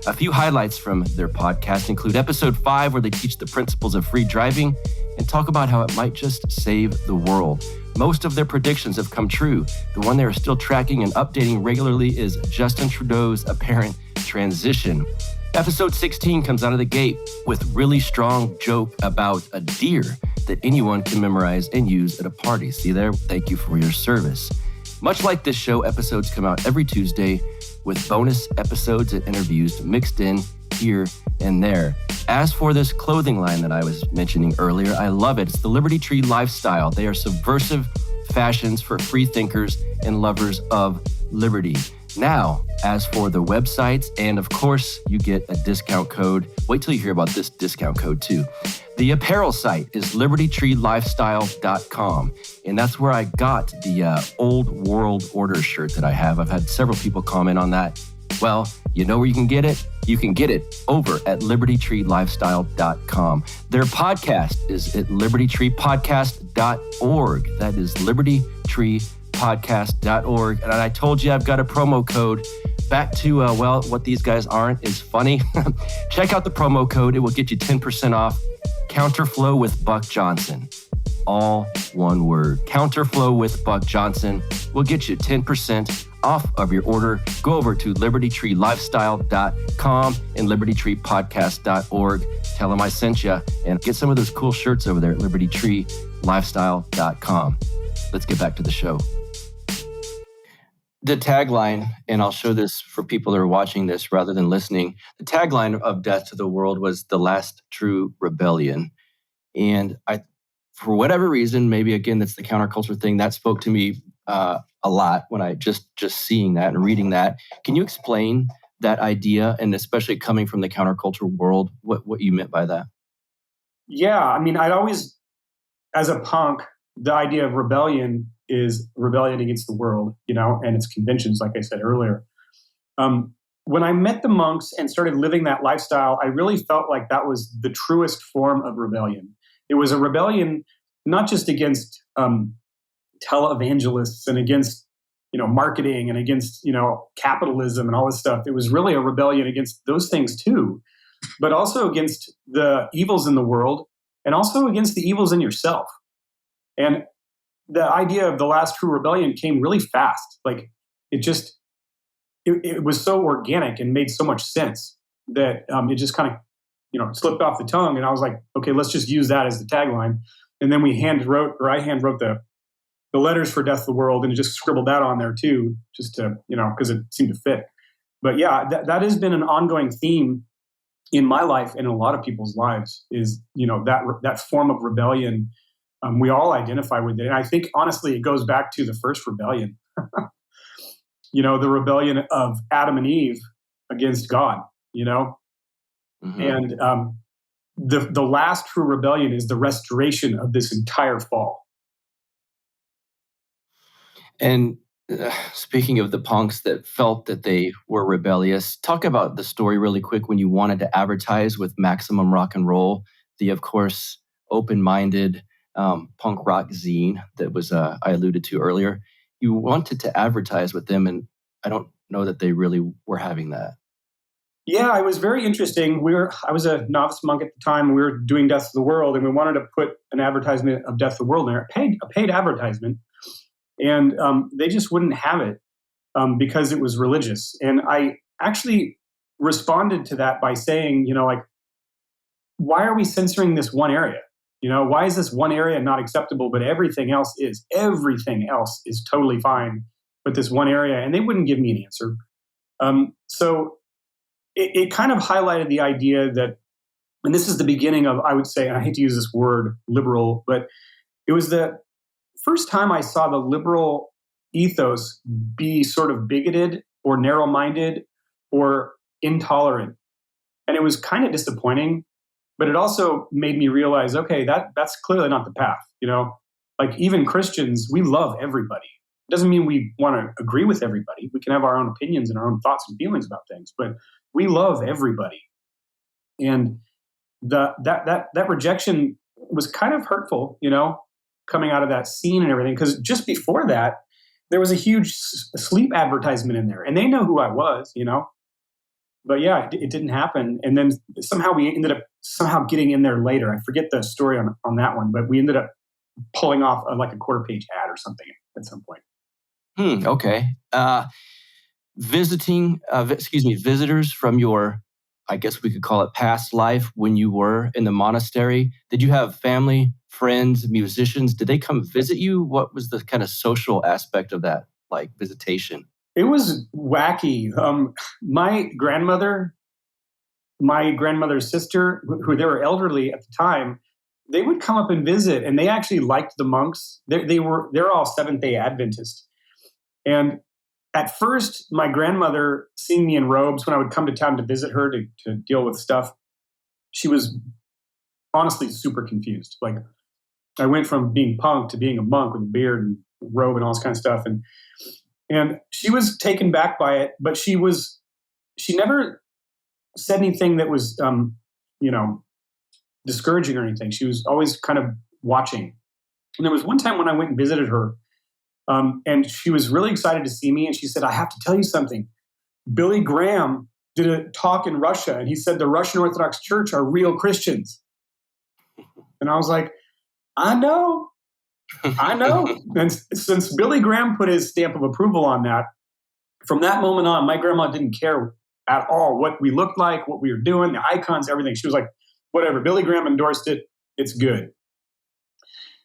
A few highlights from their podcast include episode 5, where they teach the principles of free driving and talk about how it might just save the world. Most of their predictions have come true. The one they are still tracking and updating regularly is Justin Trudeau's apparent transition. Episode 16 comes out of the gate with really strong joke about a deer that anyone can memorize and use at a party. See there? Thank you for your service. Much like this show, episodes come out every Tuesday with bonus episodes and interviews mixed in here and there. As for this clothing line that I was mentioning earlier, I love it. It's the Liberty Tree lifestyle. They are subversive fashions for free thinkers and lovers of liberty. Now, as for the websites, and of course, you get a discount code. Wait till you hear about this discount code too. The apparel site is libertytreelifestyle.com, and that's where I got the Old World Order shirt that I have. I've had several people comment on that. Well, you know where you can get it? You can get it over at libertytreelifestyle.com. Their podcast is at libertytreepodcast.org. That is libertytreepodcast.org. And I told you I've got a promo code. Back to, what these guys aren't is funny. Check out the promo code. It will get you 10% off. Counterflow with Buck Johnson. All one word. Counterflow with Buck Johnson will get you 10% off of your order. Go over to libertytreelifestyle.com and libertytreepodcast.org. Tell them I sent you and get some of those cool shirts over there at libertytreelifestyle.com. Let's get back to the show. The tagline, and I'll show this for people that are watching this rather than listening, the tagline of Death to the World was the last true rebellion. And for whatever reason, maybe again, that's the counterculture thing, that spoke to me a lot when I just seeing that and reading that. Can you explain that idea, and especially coming from the counterculture world, what you meant by that? Yeah, I mean, I'd always, as a punk, the idea of rebellion is rebellion against the world, and its conventions, like I said earlier. When I met the monks and started living that lifestyle, I really felt like that was the truest form of rebellion. It was a rebellion not just against televangelists and against, marketing and against, capitalism and all this stuff. It was really a rebellion against those things too, but also against the evils in the world and also against the evils in yourself. And the idea of the last true rebellion came really fast. Like it was so organic and made so much sense that it just kind of, slipped off the tongue. And I was like, okay, let's just use that as the tagline. And then I hand wrote the letters for Death to the World and just scribbled that on there too, just to, because it seemed to fit. But yeah, that has been an ongoing theme in my life and in a lot of people's lives is, that form of rebellion. We all identify with it. And I think, honestly, it goes back to the first rebellion, the rebellion of Adam and Eve against God, Mm-hmm. And the last true rebellion is the restoration of this entire fall. And speaking of the punks that felt that they were rebellious, talk about the story really quick when you wanted to advertise with Maximum Rock and Roll, the, of course, open-minded punk rock zine that was I alluded to earlier. You wanted to advertise with them, and I don't know that they really were having that. Yeah, it was very interesting. I was a novice monk at the time. We were doing Death to the World, and we wanted to put an advertisement of Death to the World in there, a paid advertisement, and they just wouldn't have it because it was religious. And I actually responded to that by saying, why are we censoring this one area? Why is this one area not acceptable, but everything else is? Everything else is totally fine, but this one area, and they wouldn't give me an answer. So it kind of highlighted the idea that, and this is the beginning of, I would say, and I hate to use this word liberal, but it was the first time I saw the liberal ethos be sort of bigoted or narrow-minded or intolerant. And it was kind of disappointing. But it also made me realize, okay, that's clearly not the path. Like even Christians, we love everybody. It doesn't mean we want to agree with everybody. We can have our own opinions and our own thoughts and feelings about things, but we love everybody. And that rejection was kind of hurtful, coming out of that scene and everything. Because just before that, there was a huge sleep advertisement in there, and they know who I was, But yeah, it didn't happen. And then somehow we ended up getting in there later. I forget the story on that one, but we ended up pulling off like a quarter-page ad or something at some point. Okay. Visitors from your, I guess we could call it past life when you were in the monastery. Did you have family, friends, musicians? Did they come visit you? What was the kind of social aspect of that, like visitation? It was wacky. My grandmother my grandmother's sister, who they were elderly at the time, they would come up and visit, and they actually liked the monks. They're all Seventh-day Adventists. And at first, my grandmother, seeing me in robes when I would come to town to visit her to deal with stuff, she was honestly super confused. Like, I went from being punk to being a monk with a beard and robe and all this kind of stuff. And she was taken back by it, but she never said anything that was, discouraging or anything. She was always kind of watching. And there was one time when I went and visited her, and she was really excited to see me. And she said, I have to tell you something. Billy Graham did a talk in Russia, and he said the Russian Orthodox Church are real Christians. And I was like, I know. And since Billy Graham put his stamp of approval on that, from that moment on, my grandma didn't care at all what we looked like, what we were doing, the icons, everything. She was like, whatever, Billy Graham endorsed it, it's good.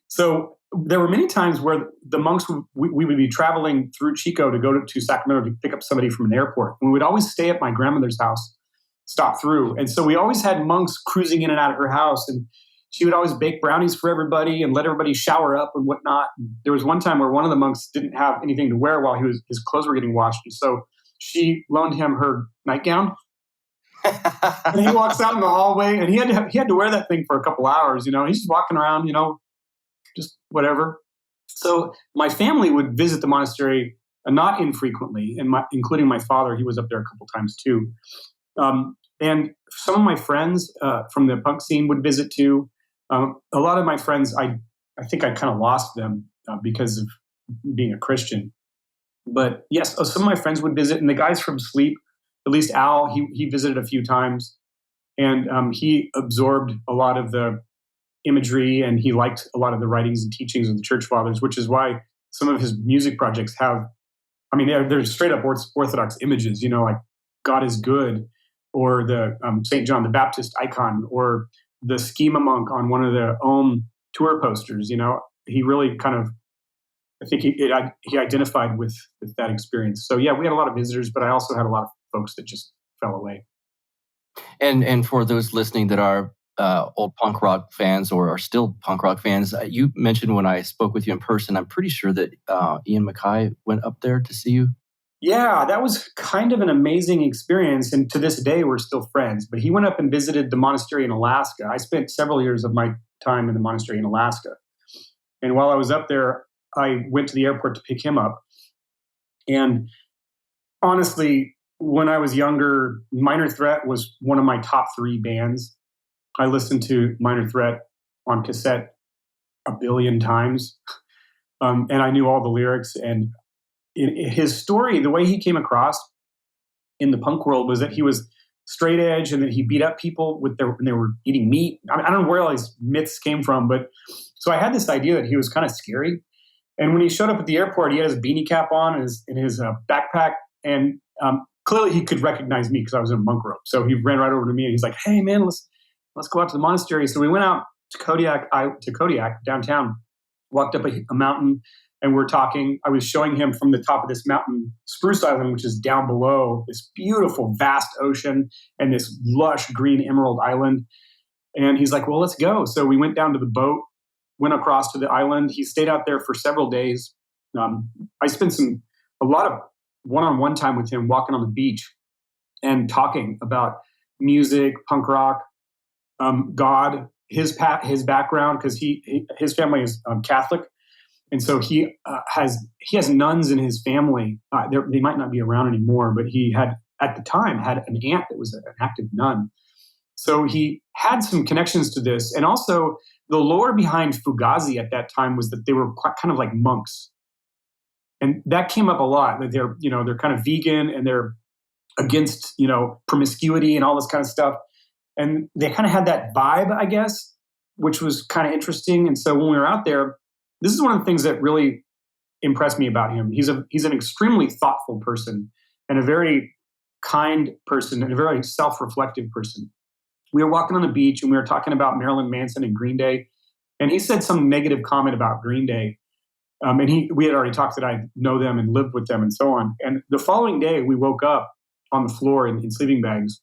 So there were many times where the monks, we would be traveling through Chico to go to Sacramento to pick up somebody from an airport. We would always stay at my grandmother's house, stop through. And so we always had monks cruising in and out of her house, and she would always bake brownies for everybody and let everybody shower up and whatnot. There was one time where one of the monks didn't have anything to wear while his clothes were getting washed. And so she loaned him her nightgown. And he walks out in the hallway, and he had to wear that thing for a couple hours. He's just walking around, just whatever. So my family would visit the monastery not infrequently, including my father. He was up there a couple times too. And some of my friends from the punk scene would visit too. A lot of my friends, I think I kind of lost them because of being a Christian. But yes, some of my friends would visit, and the guys from Sleep, at least Al, he visited a few times, and he absorbed a lot of the imagery, and he liked a lot of the writings and teachings of the Church Fathers, which is why some of his music projects they're straight up Orthodox images, like God is good, or the St. John the Baptist icon, or the schema monk on one of the tour posters. He really kind of, I think he identified with that experience. So yeah, we had a lot of visitors, but I also had a lot of folks that just fell away. And for those listening that are old punk rock fans or are still punk rock fans, you mentioned when I spoke with you in person, I'm pretty sure that Ian Mackay went up there to see you. Yeah, that was kind of an amazing experience. And to this day, we're still friends. But he went up and visited the monastery in Alaska. I spent several years of my time in the monastery in Alaska. And while I was up there, I went to the airport to pick him up. And honestly, when I was younger, Minor Threat was one of my top 3 bands. I listened to Minor Threat on cassette a billion times. And I knew all the lyrics. And his story, the way he came across in the punk world, was that he was straight edge and that he beat up people when they were eating meat. I don't know where all these myths came from, but so I had this idea that he was kind of scary. And when he showed up at the airport, he had his beanie cap on and his backpack, and clearly he could recognize me because I was in a monk robe. So he ran right over to me and he's like, "Hey man, let's go out to the monastery." So we went out to Kodiak downtown, walked up a mountain, and we're talking. I was showing him from the top of this mountain, Spruce Island, which is down below this beautiful, vast ocean and this lush green emerald island. And he's like, "Well, let's go." So we went down to the boat, went across to the island. He stayed out there for several days. I spent a lot of one-on-one time with him, walking on the beach and talking about music, punk rock, God, his background, because his family is Catholic. And so he has nuns in his family. They might not be around anymore, but he had, at the time, had an aunt that was an active nun. So he had some connections to this. And also the lore behind Fugazi at that time was that they were kind of like monks. And that came up a lot, that they're kind of vegan and they're against, promiscuity and all this kind of stuff. And they kind of had that vibe, I guess, which was kind of interesting. And so when we were out there, this is one of the things that really impressed me about him. He's an extremely thoughtful person and a very kind person and a very self-reflective person. We were walking on the beach and we were talking about Marilyn Manson and Green Day. And he said some negative comment about Green Day. And we had already talked that I know them and lived with them and so on. And the following day, we woke up on the floor in sleeping bags.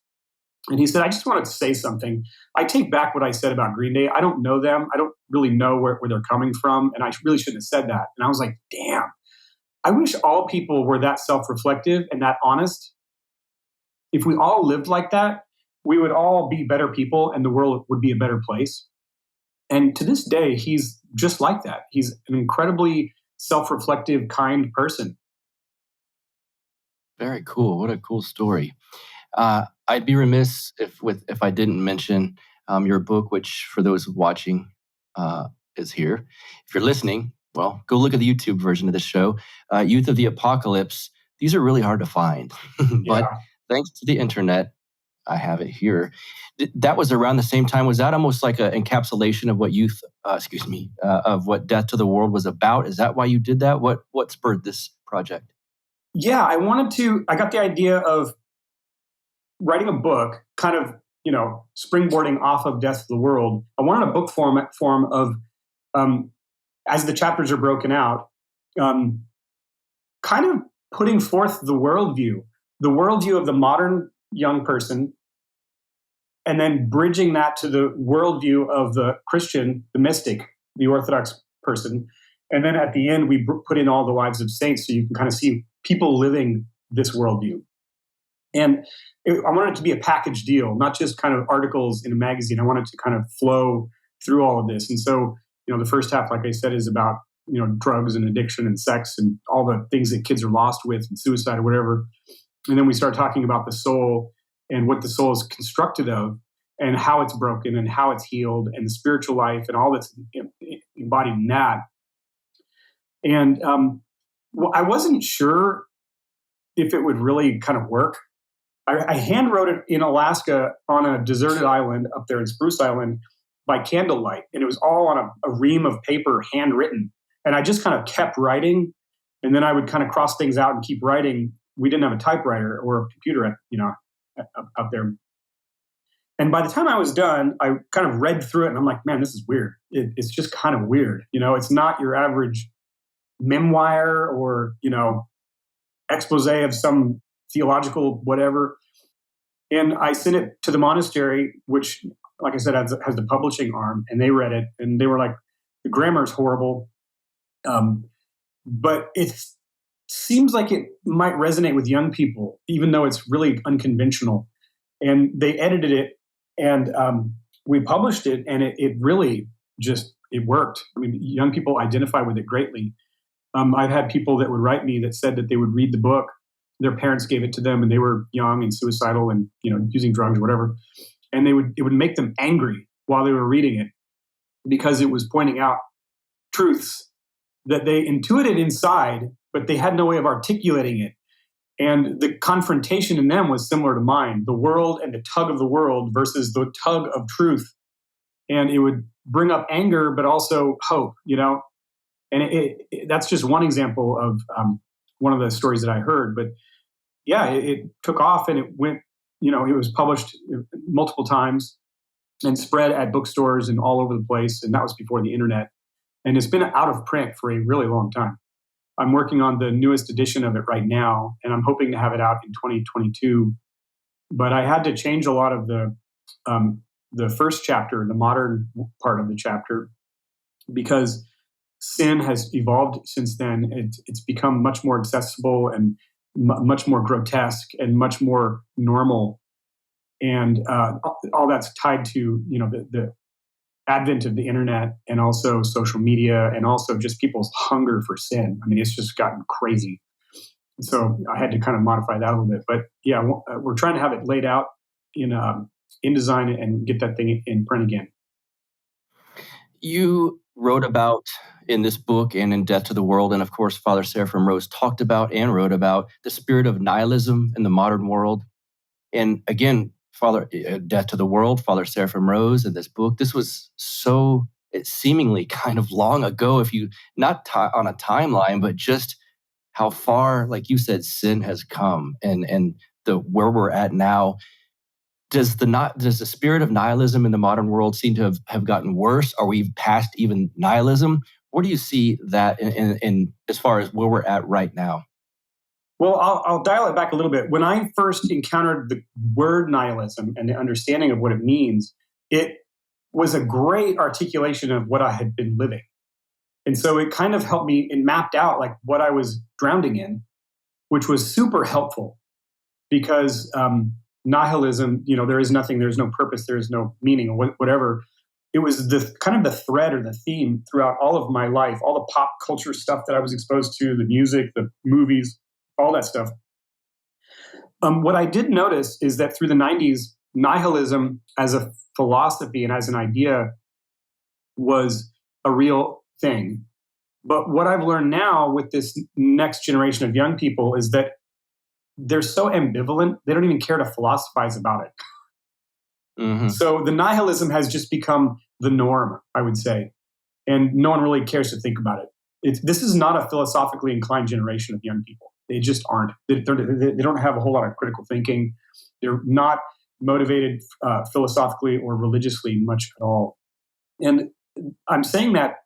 And he said, I just wanted to say something. I take back what I said about Green Day. I don't know them. I don't really know where they're coming from. And I really shouldn't have said that. And I was like, damn, I wish all people were that self-reflective and that honest. If we all lived like that, we would all be better people and the world would be a better place. And to this day, he's just like that. He's an incredibly self-reflective, kind person. Very cool. What a cool story. I'd be remiss if I didn't mention your book, which for those watching is here. If you're listening, well, go look at the YouTube version of this show. Youth of the Apocalypse. These are really hard to find, but thanks to the internet, I have it here. That was around the same time. Was that almost like an encapsulation of what of what Death to the World was about? Is that why you did that? What spurred this project? Yeah, I got the idea of writing a book, kind of, springboarding off of Death to the World. I wanted a book form of, as the chapters are broken out, kind of putting forth the worldview of the modern young person, and then bridging that to the worldview of the Christian, the mystic, the Orthodox person. And then at the end, we put in all the lives of saints so you can kind of see people living this worldview. And I wanted it to be a package deal, not just kind of articles in a magazine. I wanted to kind of flow through all of this. And so, the first half, like I said, is about, drugs and addiction and sex and all the things that kids are lost with and suicide or whatever. And then we start talking about the soul and what the soul is constructed of and how it's broken and how it's healed and the spiritual life and all that's embodied in that. And I wasn't sure if it would really kind of work. I hand wrote it in Alaska on a deserted island up there in Spruce Island by candlelight. And it was all on a ream of paper, handwritten. And I just kind of kept writing. And then I would kind of cross things out and keep writing. We didn't have a typewriter or a computer, up there. And by the time I was done, I kind of read through it and I'm like, man, this is weird. It's just kind of weird. It's not your average memoir or, expose of some theological whatever. And I sent it to the Monastery, which, like I said, has the publishing arm, and they read it and they were like, the grammar is horrible. But it seems like it might resonate with young people, even though it's really unconventional. And they edited it and we published it, and it really it worked. I mean, young people identify with it greatly. I've had people that would write me that said that they would read the book. Their parents gave it to them and they were young and suicidal and, using drugs or whatever. And it would make them angry while they were reading it because it was pointing out truths that they intuited inside, but they had no way of articulating it. And the confrontation in them was similar to mine, the world and the tug of the world versus the tug of truth. And it would bring up anger, but also hope, And that's just one example of one of the stories that I heard. But yeah, it took off and it went, it was published multiple times and spread at bookstores and all over the place. And that was before the internet. And it's been out of print for a really long time. I'm working on the newest edition of it right now, and I'm hoping to have it out in 2022. But I had to change a lot of the first chapter, the modern part of the chapter, because sin has evolved since then. It's become much more accessible and much more grotesque and much more normal. And all that's tied to, the advent of the internet and also social media and also just people's hunger for sin. I mean, it's just gotten crazy. So I had to kind of modify that a little bit. But yeah, we're trying to have it laid out in InDesign and get that thing in print again. You wrote about in this book and in Death to the World, and of course, Father Seraphim Rose talked about and wrote about the spirit of nihilism in the modern world. And again, Death to the World, Father Seraphim Rose in this book, this was it's seemingly kind of long ago, if you, not on a timeline, but just how far, like you said, sin has come and where we're at now. Does the spirit of nihilism in the modern world seem to have gotten worse? Are we past even nihilism? Where do you see that in as far as where we're at right now? Well, I'll dial it back a little bit. When I first encountered the word nihilism and the understanding of what it means, it was a great articulation of what I had been living. And so it kind of helped me, it mapped out like what I was drowning in, which was super helpful because nihilism, there is nothing, there's no purpose, there's no meaning or whatever. It was the kind of the thread or the theme throughout all of my life, all the pop culture stuff that I was exposed to, the music, the movies, all that stuff. What I did notice is that through the 90s, nihilism as a philosophy and as an idea was a real thing. But what I've learned now with this next generation of young people is that they're so ambivalent, they don't even care to philosophize about it. Mm-hmm. So the nihilism has just become the norm, I would say. And no one really cares to think about it. This is not a philosophically inclined generation of young people. They just aren't. They don't have a whole lot of critical thinking. They're not motivated philosophically or religiously much at all. And I'm saying that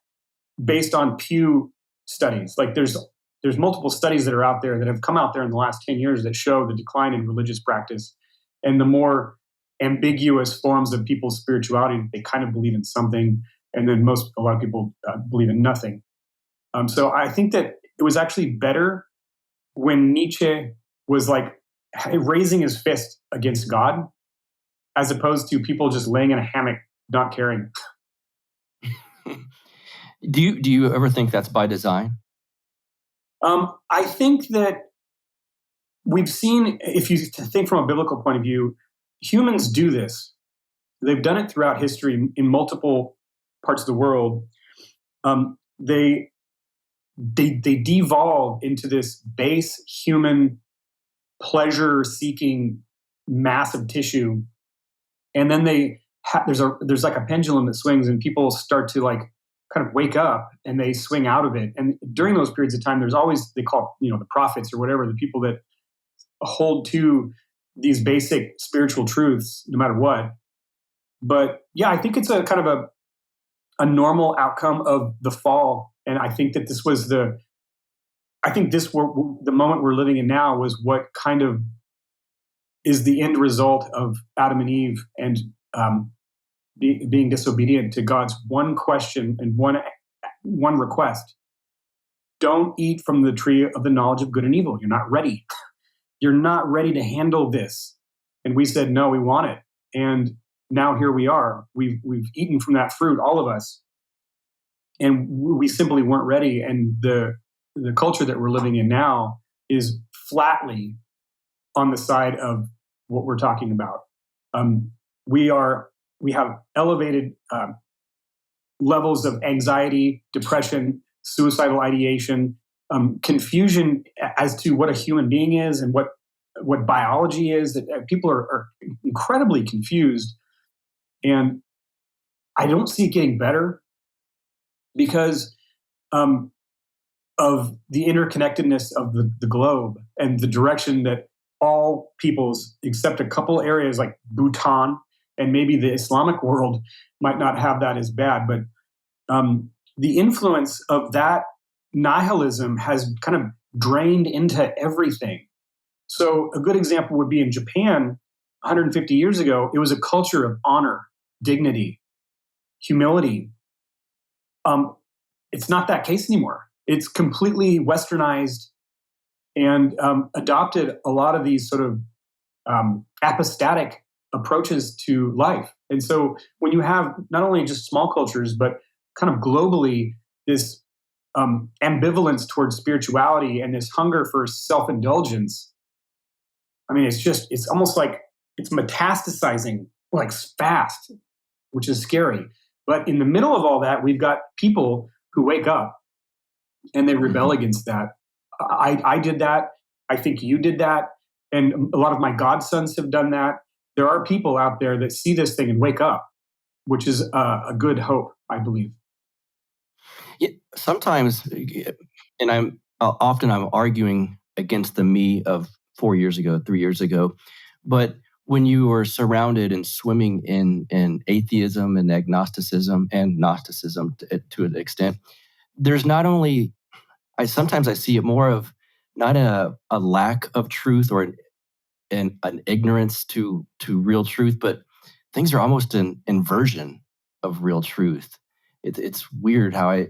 based on Pew studies. Like there's multiple studies that are out there that have come out there in the last 10 years that show the decline in religious practice and the more ambiguous forms of people's spirituality. They kind of believe in something, and then a lot of people believe in nothing. So I think that it was actually better when Nietzsche was like raising his fist against God, as opposed to people just laying in a hammock, not caring. Do you ever think that's by design? I think that we've seen, if you think from a biblical point of view, humans do this. They've done it throughout history in multiple parts of the world. They devolve into this base human pleasure-seeking mass of tissue, and then there's like a pendulum that swings, and people start to like kind of wake up and they swing out of it. And during those periods of time, there's always, they call the prophets or whatever, the people that hold to these basic spiritual truths no matter what. But yeah, I think it's a kind of a normal outcome of the fall. And I think that the moment we're living in now was what kind of is the end result of Adam and Eve and being disobedient to God's one question and one request. Don't eat from the tree of the knowledge of good and evil. You're not ready. You're not ready to handle this. And we said, no, we want it. And now here we are. We've eaten from that fruit, all of us. And we simply weren't ready. And the culture that we're living in now is flatly on the side of what we're talking about. We have elevated levels of anxiety, depression, suicidal ideation, confusion as to what a human being is and what biology is. That people are incredibly confused, and I don't see it getting better because of the interconnectedness of the globe and the direction that all peoples, except a couple areas like Bhutan and maybe the Islamic world, might not have that as bad. But the influence of that nihilism has kind of drained into everything. So a good example would be in Japan 150 years ago. It was a culture of honor, dignity, humility. It's not that case anymore. It's completely westernized and adopted a lot of these sort of apostatic approaches to life. And so when you have not only just small cultures, but kind of globally this ambivalence towards spirituality and this hunger for self-indulgence, I mean, it's almost like it's metastasizing like fast, which is scary. But in the middle of all that, we've got people who wake up and they rebel against that. I did that. I think you did that. And a lot of my godsons have done that. There are people out there that see this thing and wake up, which is a good hope, I believe. Yeah, sometimes, and I'm arguing against the me of 4 years ago, 3 years ago. But when you are surrounded and swimming in atheism and agnosticism and Gnosticism to an extent, there's not only, sometimes I see it more of a lack of truth or an ignorance to real truth, but things are almost an inversion of real truth. It's weird how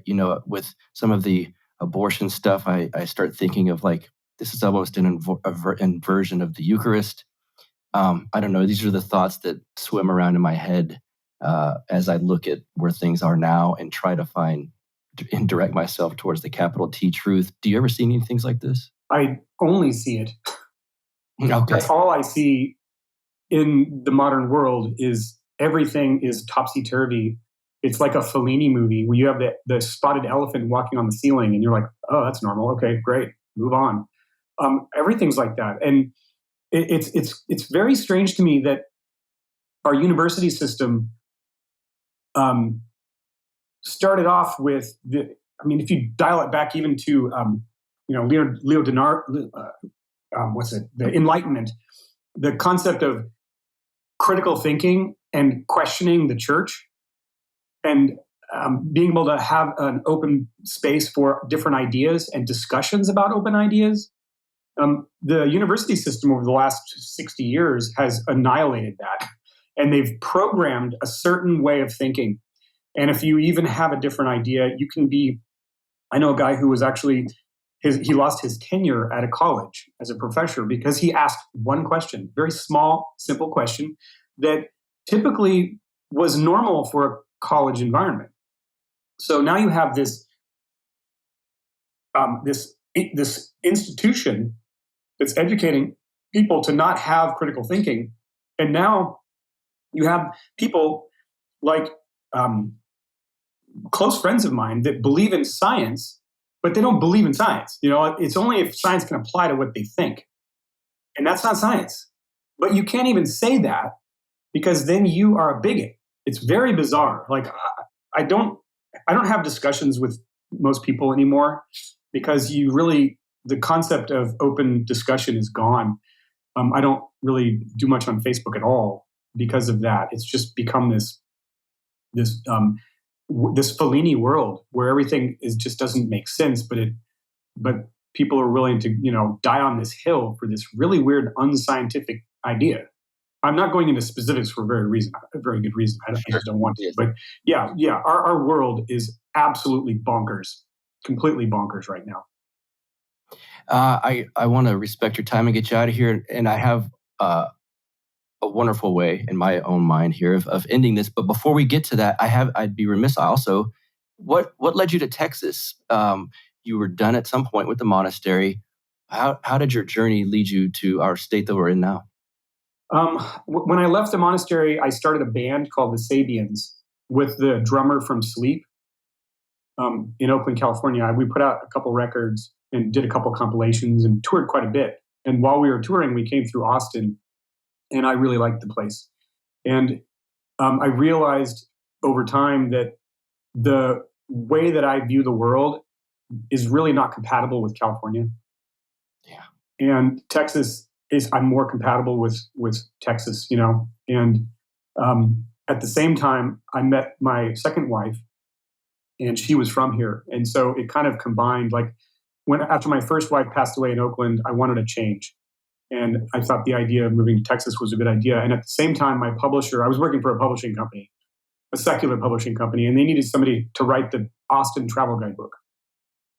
with some of the abortion stuff, I start thinking of like, this is almost an inversion of the Eucharist. I don't know. These are the thoughts that swim around in my head as I look at where things are now and try to find and direct myself towards the capital T truth. Do you ever see any things like this? I only see it. Okay. That's all I see in the modern world is everything is topsy-turvy. It's like a Fellini movie where you have the spotted elephant walking on the ceiling and you're like, oh, that's normal. Okay, great. Move on. Everything's like that. And it's very strange to me that our university system started off with if you dial it back even to Leo Dinar, the Enlightenment, the concept of critical thinking and questioning the church, and being able to have an open space for different ideas and discussions about open ideas. The university system over the last 60 years has annihilated that. And they've programmed a certain way of thinking. And if you even have a different idea, you can be... I know a guy who was actually... he lost his tenure at a college as a professor because he asked one question, very small, simple question that typically was normal for a college environment. So now you have this institution that's educating people to not have critical thinking. And now you have people like close friends of mine that believe in science, but they don't believe in science. It's only if science can apply to what they think. And that's not science. But you can't even say that because then you are a bigot. It's very bizarre. Like I don't have discussions with most people anymore because the concept of open discussion is gone. I don't really do much on Facebook at all because of that. It's just become this Fellini world where everything just doesn't make sense, but people are willing to die on this hill for this really weird unscientific idea. I'm not going into specifics for a very good reason. I just don't want to. But yeah, our world is absolutely bonkers, completely bonkers right now. I want to respect your time and get you out of here. And I have a wonderful way in my own mind here of ending this. But before we get to that, I'd be remiss also. What led you to Texas? You were done at some point with the monastery. How did your journey lead you to our state that we're in now? When I left the monastery, I started a band called the Sabians with the drummer from Sleep in Oakland, California. We put out a couple records and did a couple compilations and toured quite a bit. And while we were touring, we came through Austin, and I really liked the place. And I realized over time that the way that I view the world is really not compatible with California. Yeah. And Texas I'm more compatible with Texas, And at the same time, I met my second wife, and she was from here. And so it kind of combined, like after my first wife passed away in Oakland, I wanted a change. And I thought the idea of moving to Texas was a good idea. And at the same time, my publisher, I was working for a publishing company, a secular publishing company, and they needed somebody to write the Austin travel guidebook.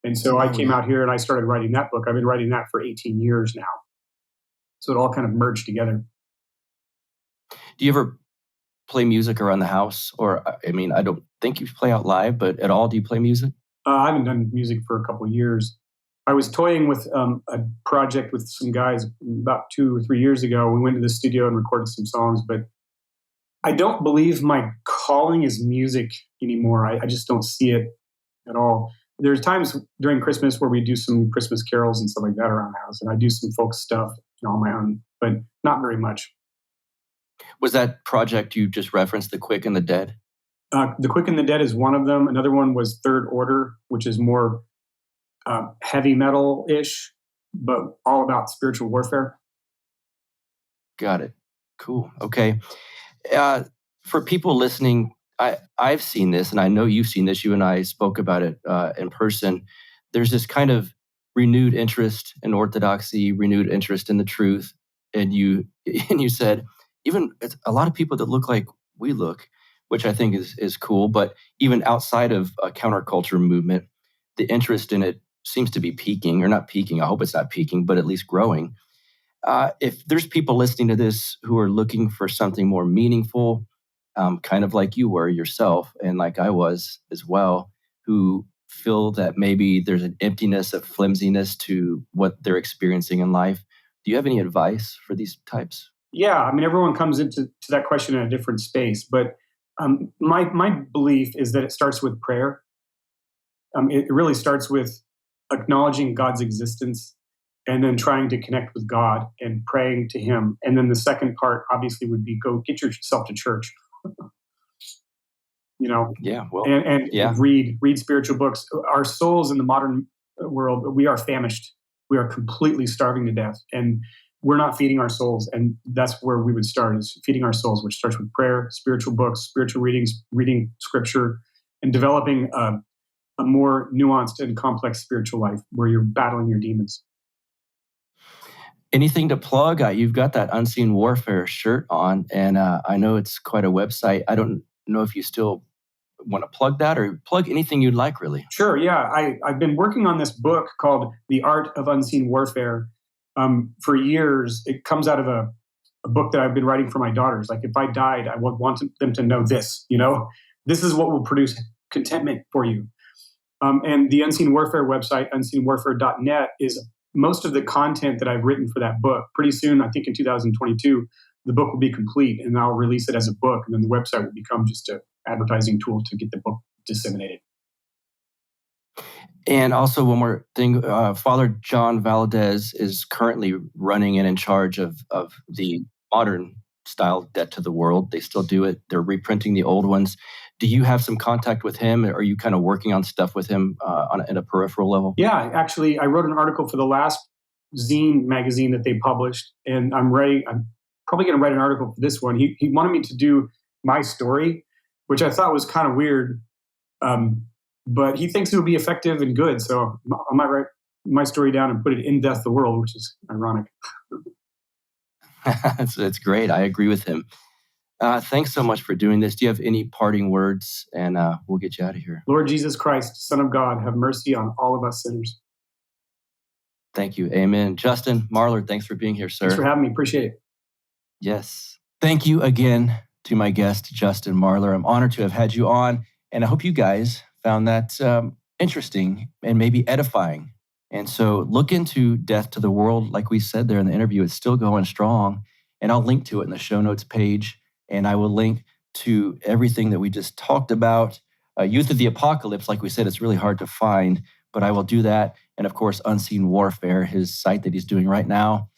And so I came out here and I started writing that book. I've been writing that for 18 years now. So it all kind of merged together. Do you ever play music around the house? Or, I don't think you play out live, but at all, do you play music? I haven't done music for a couple of years. I was toying with a project with some guys about 2 or 3 years ago. We went to the studio and recorded some songs, but I don't believe my calling is music anymore. I just don't see it at all. There's times during Christmas where we do some Christmas carols and stuff like that around the house, and I do some folk stuff on my own, but not very much. Was that project you just referenced, The Quick and the Dead? The Quick and the Dead is one of them. Another one was Third Order, which is more heavy metal-ish, but all about spiritual warfare. Got it. Cool. Okay. For people listening, I've seen this, and I know you've seen this. You and I spoke about it in person. There's this kind of renewed interest in Orthodoxy, renewed interest in the truth. And you said, even it's a lot of people that look like we look, which I think is cool, but even outside of a counterculture movement, the interest in it seems to be peaking, or not peaking. I hope it's not peaking, but at least growing. If there's people listening to this who are looking for something more meaningful, kind of like you were yourself, and like I was as well, who feel that maybe there's an emptiness, a flimsiness to what they're experiencing in life, do you have any advice for these types? Yeah, I mean, everyone comes into that question in a different space, but my belief is that it starts with prayer. It really starts with acknowledging God's existence and then trying to connect with God and praying to Him. And then the second part, obviously, would be go get yourself to church. Yeah, well, and read spiritual books. Our souls in the modern world, we are famished. We are completely starving to death, and we're not feeding our souls. And that's where we would start, is feeding our souls, which starts with prayer, spiritual books, spiritual readings, reading scripture, and developing a more nuanced and complex spiritual life where you're battling your demons. Anything to plug? You've got that Unseen Warfare shirt on, and I know it's quite a website. I don't know if you still want to plug that or plug anything you'd like, really. Sure, yeah. I've been working on this book called The Art of Unseen Warfare for years. It comes out of a book that I've been writing for my daughters. Like, if I died, I would want them to know this, This is what will produce contentment for you. And the Unseen Warfare website, unseenwarfare.net, is most of the content that I've written for that book. Pretty soon, I think in 2022, the book will be complete, and I'll release it as a book, and then the website will become just an advertising tool to get the book disseminated. And also one more thing, Father John Valadez is currently running and in charge of the modern style Debt to the World. They still do it. They're reprinting the old ones. Do you have some contact with him? Or are you kind of working on stuff with him at a peripheral level? Yeah, actually, I wrote an article for the last zine magazine that they published, and I'm probably going to write an article for this one. He wanted me to do my story, which I thought was kind of weird, but he thinks it would be effective and good. So I might write my story down and put it in Death the World, which is ironic. It's great. I agree with him. Thanks so much for doing this. Do you have any parting words? And we'll get you out of here. Lord Jesus Christ, Son of God, have mercy on all of us sinners. Thank you. Amen. Justin Marler, thanks for being here, sir. Thanks for having me. Appreciate it. Yes. Thank you again to my guest, Justin Marler. I'm honored to have had you on, and I hope you guys found that interesting and maybe edifying. And so look into Death to the World. Like we said there in the interview, it's still going strong. And I'll link to it in the show notes page. And I will link to everything that we just talked about. Youth of the Apocalypse, like we said, it's really hard to find, but I will do that. And of course, Unseen Warfare, his site that he's doing right now.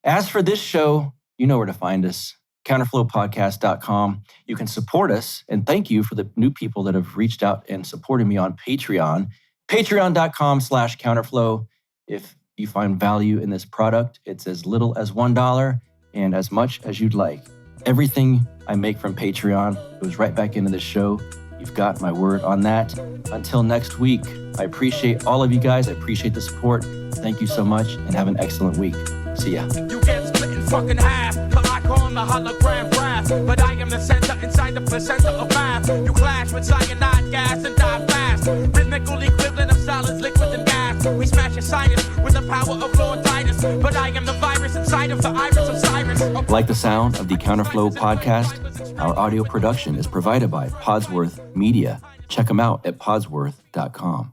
As for this show, you know where to find us, counterflowpodcast.com. You can support us, and thank you for the new people that have reached out and supported me on Patreon. Patreon.com/counterflow. If you find value in this product, it's as little as $1 and as much as you'd like. Everything I make from Patreon goes right back into the show. You've got my word on that. Until next week, I appreciate all of you guys. I appreciate the support. Thank you so much, and have an excellent week. See ya. You get split in fucking half, like on the hologram graph. But I am the center inside the placenta of math. You clash with cyanide gas and die fast. Rhythmical equivalent of solids, liquid and gas. We smash your sinus with the power of Lord Titus. But I am the virus inside of the iris of Cyrus. Like the sound of the Counterflow podcast? Our audio production is provided by Podsworth Media. Check them out at podsworth.com.